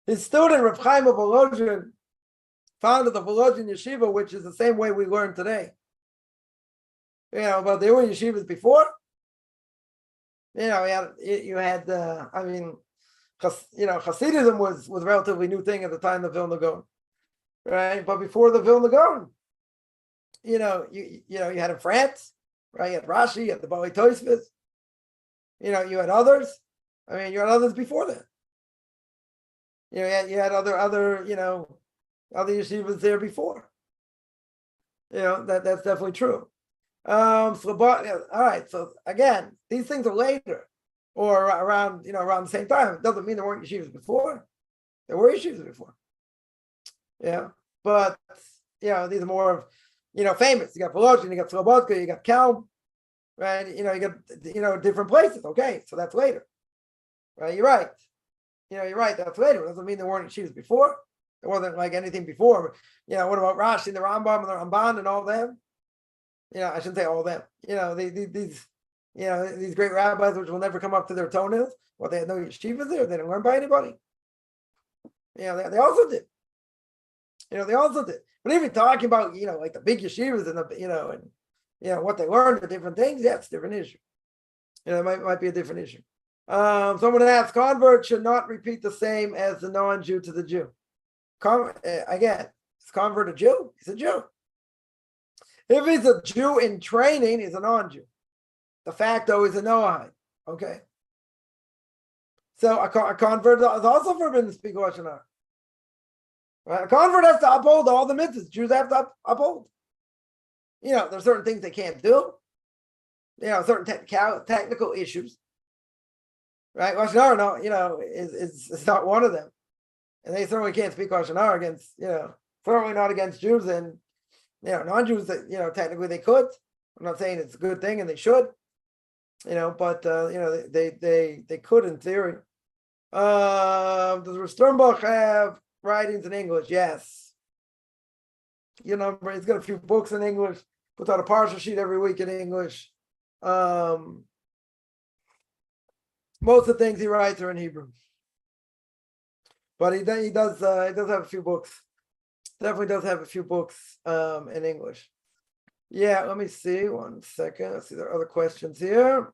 His student, Rav Chaim of Volozhin, founded the Volozhin Yeshiva, which is the same way we learn today. But there were yeshivas before. Hasidism was a relatively new thing at the time of Vilna Gaon, right? But before the Vilna Gaon, you had in France, right? You had Rashi, you had the Bali Tosfos, you had others. You had others before that. You had other yeshivas there before. That's definitely true. All right. So again, these things are later or around the same time. It doesn't mean there weren't yeshivas before. There were yeshivas before. Yeah. But these are more of famous. You got Volozhin, you got Slobodka, you got Kelm, right? You got different places. Okay, so that's later. Right, you're right. You're right, that's later. It doesn't mean there weren't yeshivas before. There wasn't like anything before. What about Rashi and the Rambam and the Ramban and all them? I shouldn't say all of them. These great rabbis, which will never come up to their toenails. Well, they had no yeshivas there. They didn't learn by anybody. They also did. They also did. But even talking about, like the big yeshivas and what they learned, the different things, yeah, it's a different issue. It might be a different issue. Someone asked, convert should not repeat the same as the non-Jew to the Jew. Again, is convert a Jew? He's a Jew. If he's a Jew in training, he's a non-Jew. De facto, he's a Noahide. Okay. So a convert is also forbidden to speak Lashon Hara. Right? A convert has to uphold all the mitzvahs. Jews have to uphold. There's certain things they can't do. Certain technical issues. Right? Lashon Hara, is not one of them. And they certainly can't speak Lashon Hara against, certainly not against Jews and non-Jews that, technically they could. I'm not saying it's a good thing and they should, but, they could in theory. Does Sternbach have writings in English? Yes. He's got a few books in English, puts out a parsha sheet every week in English. Most of the things he writes are in Hebrew, but he does have a few books. Definitely does have a few books in English. Yeah, let me see. 1 second. Let's see. There are other questions here.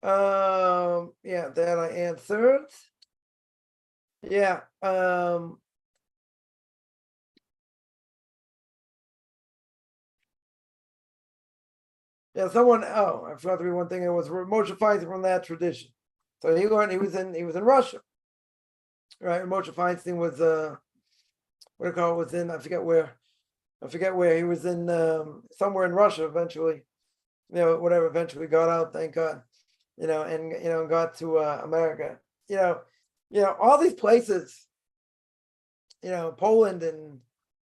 Yeah, that I answered. Yeah. Yeah, someone. Oh, I forgot to read one thing. It was Moshe Feinstein from that tradition. So he was in Russia, right? Moshe Feinstein was what do you call it? Was in I forget where he was in somewhere in Russia eventually. Whatever. Eventually got out. Thank God. And got to America. All these places. Poland and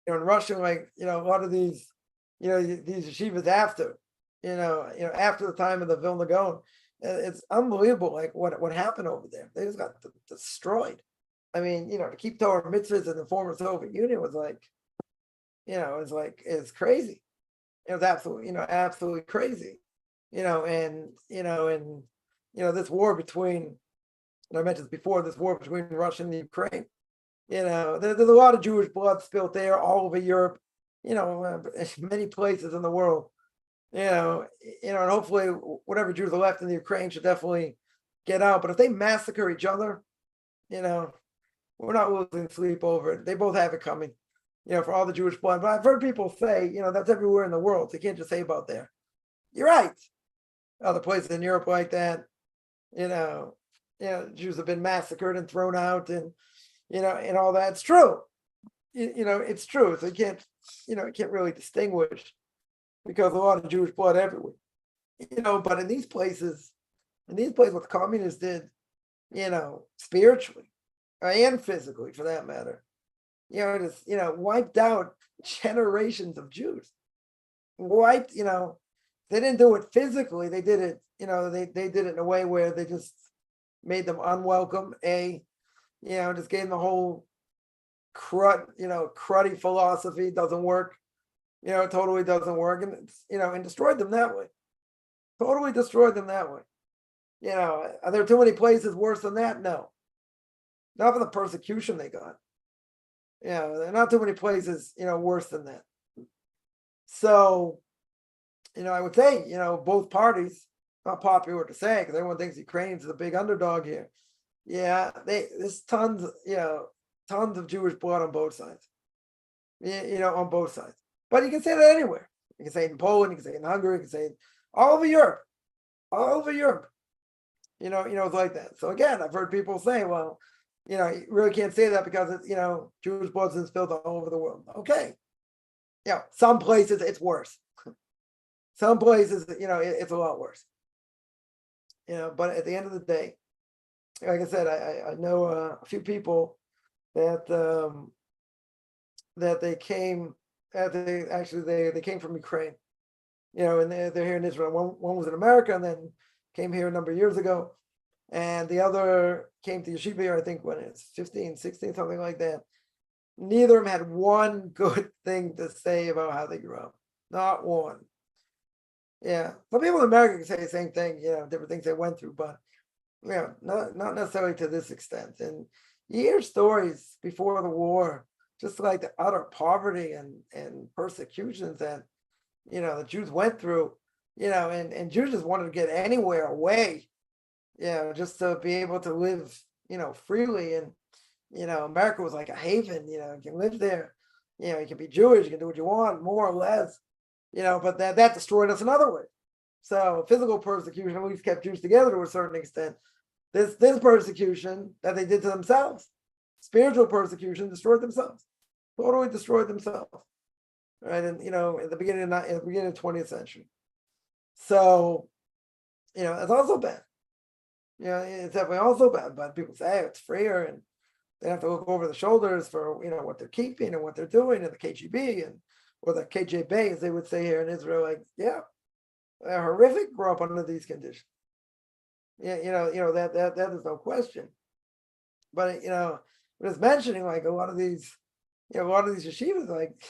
in Russia, like a lot of these, these yeshivas after. After the time of the Vilna Gaon, it's unbelievable. Like what happened over there? They just got destroyed. I mean, to keep Torah mitzvahs in the former Soviet Union was like, it's crazy. It was absolutely crazy. And this war between, and I mentioned this before, this war between Russia and the Ukraine. There's a lot of Jewish blood spilt there all over Europe. Many places in the world. And hopefully whatever Jews are left in the Ukraine should definitely get out. But if they massacre each other, we're not losing sleep over it. They both have it coming, for all the Jewish blood. But I've heard people say, that's everywhere in the world. So you can't just say about there. You're right. Other places in Europe like that, Jews have been massacred and thrown out and all that. It's true. It's true. So you can't really distinguish because a lot of Jewish blood everywhere. But in these places what the communists did, spiritually and physically for that matter, just wiped out generations of Jews. They didn't do it physically. They did it, they did it in a way where they just made them unwelcome. Just gave them the whole cruddy philosophy. Doesn't work. Totally doesn't work. And, and destroyed them that way. Totally destroyed them that way. Are there too many places worse than that? No. Not for the persecution they got. There are not too many places, worse than that. So, I would say, both parties, not popular to say, because everyone thinks Ukraine's the big underdog here. Yeah, there's tons of Jewish blood on both sides. On both sides. But you can say that anywhere. You can say it in Poland, you can say it in Hungary, you can say it all over Europe. All over Europe. It's like that. So again, I've heard people say, well, you really can't say that because it's, Jewish blood's been spilled all over the world. Okay. Some places it's worse. Some places, it's a lot worse. But at the end of the day, like I said, I know a few people that they came they came from Ukraine, and they're here in Israel. One was in America and then came here a number of years ago, and the other came to yeshiva here, I think when it's 15, 16, something like that. Neither of them had one good thing to say about how they grew up. Not one. Yeah, some people in America can say the same thing, different things they went through, but not necessarily to this extent. And you hear stories before the war, just like the utter poverty and persecutions that the Jews went through, and Jews just wanted to get anywhere away, just to be able to live, freely. And America was like a haven. You can live there, you can be Jewish, you can do what you want, more or less. But that destroyed us another way. So physical persecution at least kept Jews together to a certain extent. This persecution that they did to themselves, spiritual persecution, destroyed themselves, totally destroyed themselves. Right, and at the beginning of the 20th century. So, it's also bad. It's definitely also bad. But people say, hey, it's freer, and they have to look over the shoulders for what they're keeping and what they're doing, and the KGB or the KJB, as they would say here in Israel. Like, they're horrific. Grow up under these conditions. That is no question. But just mentioning like a lot of these yeshivas, like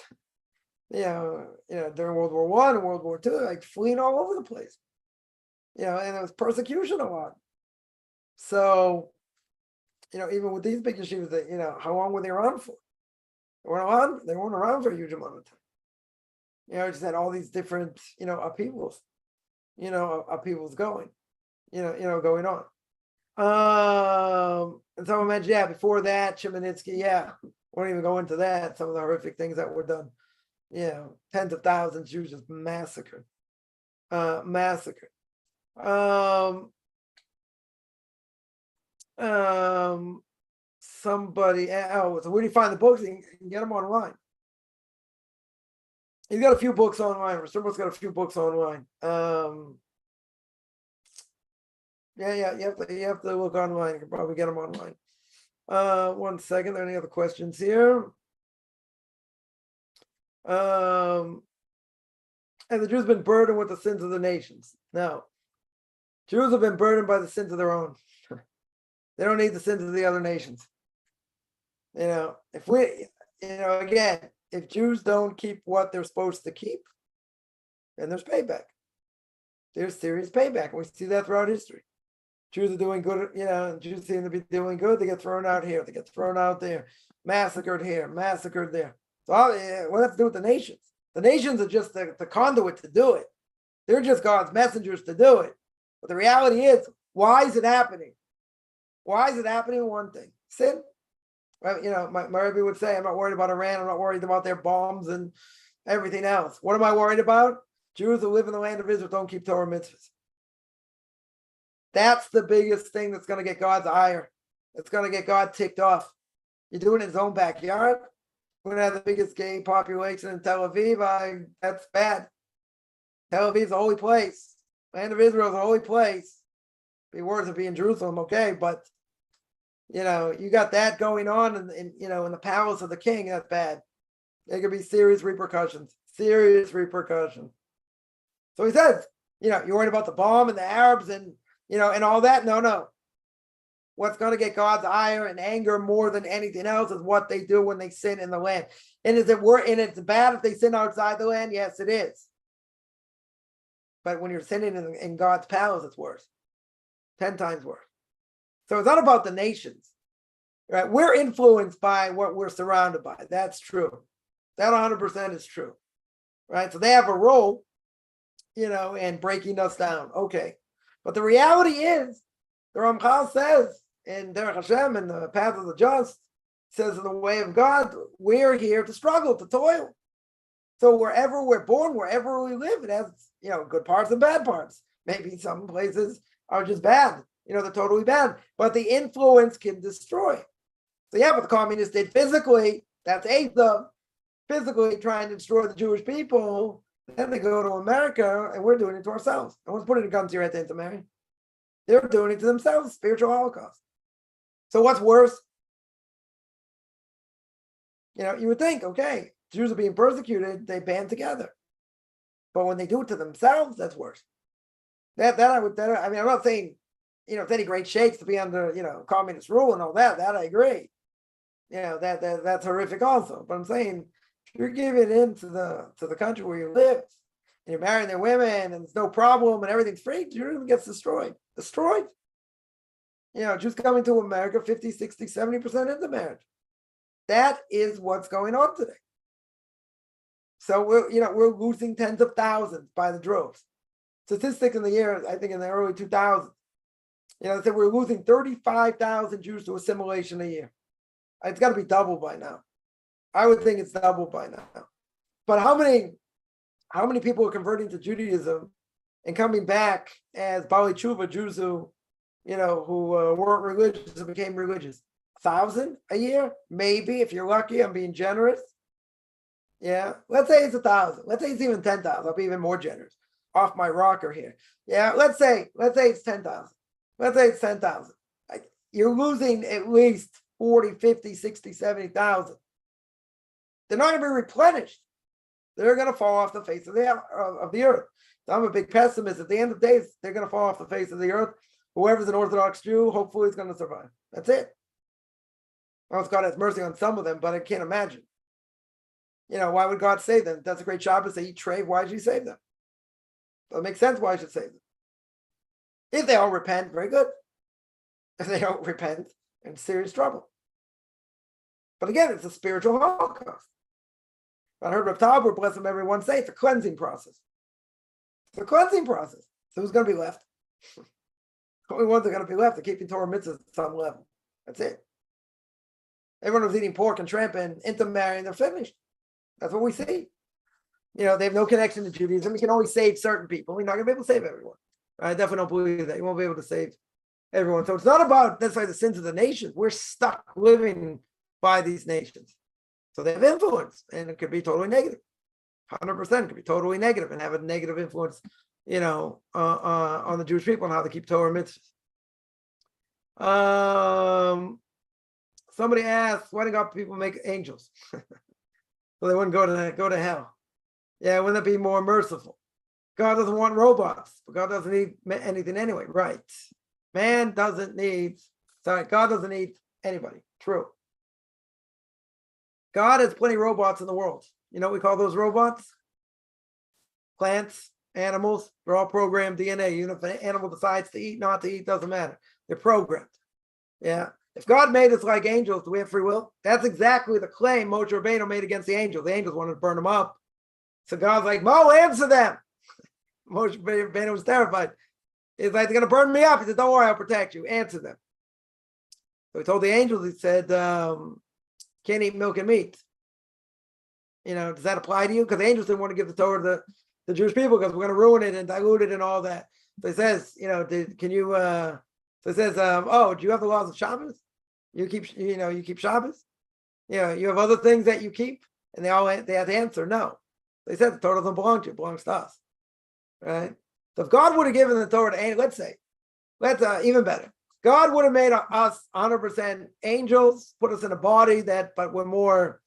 During World War I and World War II, like fleeing all over the place. And it was persecution a lot. So, even with these big yeshivas, that how long were they around for? They weren't around for a huge amount of time. Just had all these different, upheavals, upheavals going, going on. And someone mentioned, before that, Chmielnicki, won't even go into that. Some of the horrific things that were done. Tens of thousands Jews just massacred. Somebody, so where do you find the books? You can get them online. He's got a few books online. Someone's got a few books online. You have to look online. You can probably get them online. 1 second. Any other questions here? And the Jews have been burdened with the sins of the nations. No. Jews have been burdened by the sins of their own. They don't need the sins of the other nations. If Jews don't keep what they're supposed to keep, then there's payback. There's serious payback. And we see that throughout history. Jews are doing good, Jews seem to be doing good. They get thrown out here. They get thrown out there. Massacred here, massacred there. So what does that do with the nations? The nations are just the conduit to do it. They're just God's messengers to do it. But the reality is, why is it happening? Why is it happening? One thing, sin. My Rebbe would say, I'm not worried about Iran. I'm not worried about their bombs and everything else. What am I worried about? Jews who live in the land of Israel don't keep Torah mitzvahs. That's the biggest thing that's going to get God's ire. It's going to get God ticked off. You're doing it in his own backyard. We're going to have the biggest gay population in Tel Aviv. That's bad. Tel Aviv is a holy place. Land of Israel is a holy place. Be worse to be in Jerusalem, okay, but you got that going on in the palace of the king. That's bad. There could be serious repercussions. Serious repercussions. So he says, you're worried about the bomb and the Arabs and and all that. No. What's going to get God's ire and anger more than anything else is what they do when they sin in the land. And it's bad if they sin outside the land? Yes, it is. But when you're sinning in God's palace, it's worse. 10 times worse. So it's not about the nations, right? We're influenced by what we're surrounded by. That's true. That 100% is true, right? So they have a role, in breaking us down. Okay. But the reality is, the Ramchal says in Derech Hashem, in the path of the just, says in the way of God, we're here to struggle, to toil. So wherever we're born, wherever we live, it has, good parts and bad parts. Maybe some places are just bad. They're totally bad. But the influence can destroy. So what the communists did physically, that's Asa, physically trying to destroy the Jewish people. Then they go to America, and we're doing it to ourselves. No one's putting a gun to your head to intermarry. They're doing it to themselves, spiritual holocaust. So what's worse? You would think, okay, Jews are being persecuted, they band together. But when they do it to themselves, that's worse. I'm not saying, it's any great shakes to be under, communist rule and all that. That I agree. That's horrific also. But I'm saying, if you're giving in to the country where you live, and you're marrying their women, and there's no problem, and everything's free, Jerusalem gets destroyed. Destroyed. Jews coming to America, 50, 60, 70% into marriage. That is what's going on today. So we're losing tens of thousands by the droves. Statistics in the year, I think in the early 2000s, they said we're losing 35,000 Jews to assimilation a year. It's got to be double by now. I would think it's double by now. But how many people are converting to Judaism and coming back as Bali Tshuva, Jews who weren't religious and became religious? 1,000 a year? Maybe, if you're lucky. I'm being generous. Yeah, let's say it's 1,000. Let's say it's even 10,000. I'll be even more generous. Off my rocker here. Yeah, let's say it's 10,000. Let's say it's 10,000. You're losing at least 40, 50, 60, 70,000. They're not going to be replenished. They're going to fall off the face of the earth. So I'm a big pessimist. At the end of the day, they're going to fall off the face of the earth. Whoever's an Orthodox Jew, hopefully is going to survive. That's it. Well, God has mercy on some of them, but I can't imagine. Why would God save them? That's a great Shabbos. They eat treif. Why should he save them? So it makes sense why he should save them. If they all repent, very good. If they don't repent, they're in serious trouble. But again, it's a spiritual holocaust. I heard Rav Talbot, bless him, everyone say it's a cleansing process. It's a cleansing process. So who's going to be left? The only ones that are going to be left are keeping Torah mitzvahs at some level. That's it. Everyone who's eating pork and shrimp and intermarrying, they're finished. That's what we see. They have no connection to Judaism. We can only save certain people. We're not going to be able to save everyone. I definitely don't believe that. You won't be able to save everyone. So it's not about necessarily the sins of the nations. We're stuck living by these nations. So they have influence, and it could be totally negative. 100% could be totally negative and have a negative influence, on the Jewish people and how they keep Torah mitzvahs. Somebody asked, why do God people make angels? So they wouldn't go to hell. Yeah, wouldn't it be more merciful? God doesn't want robots, but God doesn't need anything anyway. Right. God doesn't need anybody. True. God has plenty of robots in the world. You know what we call those robots? Plants, animals, they're all programmed DNA. If an animal decides to eat, not to eat, doesn't matter. They're programmed. Yeah. If God made us like angels, do we have free will? That's exactly the claim Moshe Rabbeinu made against the angels. The angels wanted to burn them up. So God's like, Mo, answer them. Moshe Rabbeinu was terrified. He's like, they're going to burn me up. He said, don't worry, I'll protect you. Answer them. So he told the angels, he said, can't eat milk and meat. Does that apply to you? Because the angels didn't want to give the Torah to the Jewish people because we're going to ruin it and dilute it and all that. So he says, can you, so it says, do you have the laws of Shabbos? You keep Shabbos? You have other things that you keep? And they had to answer, no. They said the Torah doesn't belong to you, it belongs to us. Right? So if God would have given the Torah to angels, let's even better. God would have made us 100% angels, put us in a body but we're more,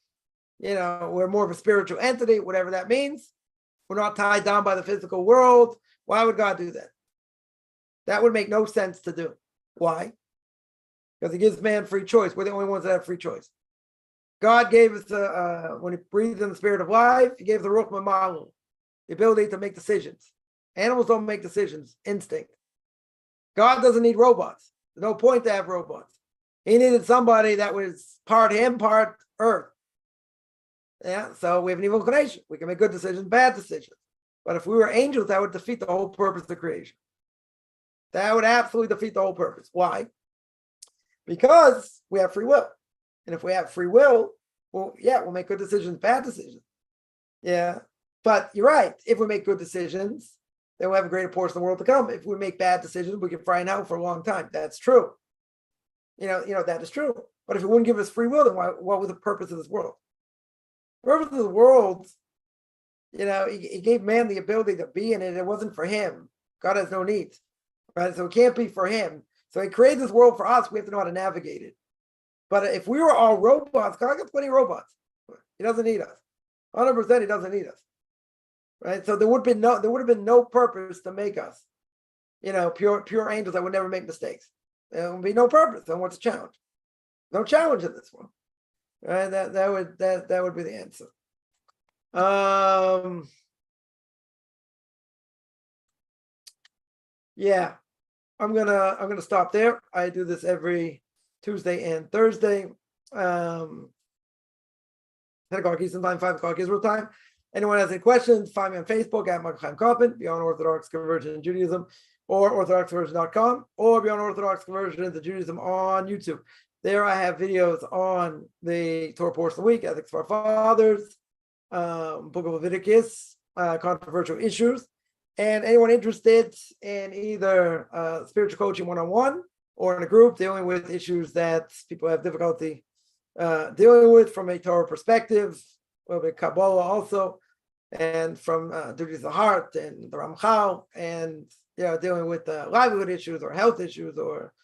we're more of a spiritual entity, whatever that means. We're not tied down by the physical world. Why would God do that? That would make no sense to do. Why? Because he gives man free choice. We're the only ones that have free choice. God gave us, when he breathed in the spirit of life, he gave the Ruch Mamalu, the ability to make decisions. Animals don't make decisions, instinct. God doesn't need robots. There's no point to have robots. He needed somebody that was part him, part earth. Yeah, so we have an evil creation. We can make good decisions, bad decisions. But if we were angels, that would defeat the whole purpose of creation. That would absolutely defeat the whole purpose. Why? Because we have free will. And if we have free will, we'll make good decisions, bad decisions. Yeah. But you're right. If we make good decisions, then we'll have a greater portion of the world to come. If we make bad decisions, we can fry in hell for a long time. That's true. That is true. But if it wouldn't give us free will, then what was the purpose of this world? The purpose of the world, he gave man the ability to be in it. It wasn't for him. God has no needs, right? So it can't be for him. So he created this world for us. We have to know how to navigate it. But if we were all robots, God got plenty of robots. He doesn't need us. 100% he doesn't need us. Right? So there would have been no purpose to make us, pure angels that would never make mistakes. There would be no purpose. Then what's the challenge? No challenge in this one. Right? That would be the answer. Yeah. I'm gonna stop there. I do this every Tuesday and Thursday. 10 o'clock Eastern time, 5 o'clock Israel time. Anyone has any questions, find me on Facebook at Michael Chaim Kaufman, Beyond Orthodox Conversion in Judaism, or orthodoxconversion.com, or Beyond Orthodox Conversion into Judaism on YouTube. There I have videos on the Torah portion of the week, Ethics for Our Fathers, Book of Leviticus, controversial issues. And anyone interested in either spiritual coaching one-on-one or in a group dealing with issues that people have difficulty dealing with from a Torah perspective, a little bit Kabbalah also, and from duties of the heart and the Ramchal, and dealing with livelihood issues or health issues or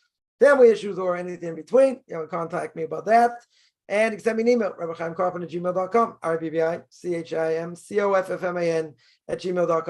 family issues or anything in between, contact me about that. And you can send me an email, rabbichaimkaufman@gmail.com, RBBICHIMCOFFMAN @gmail.com.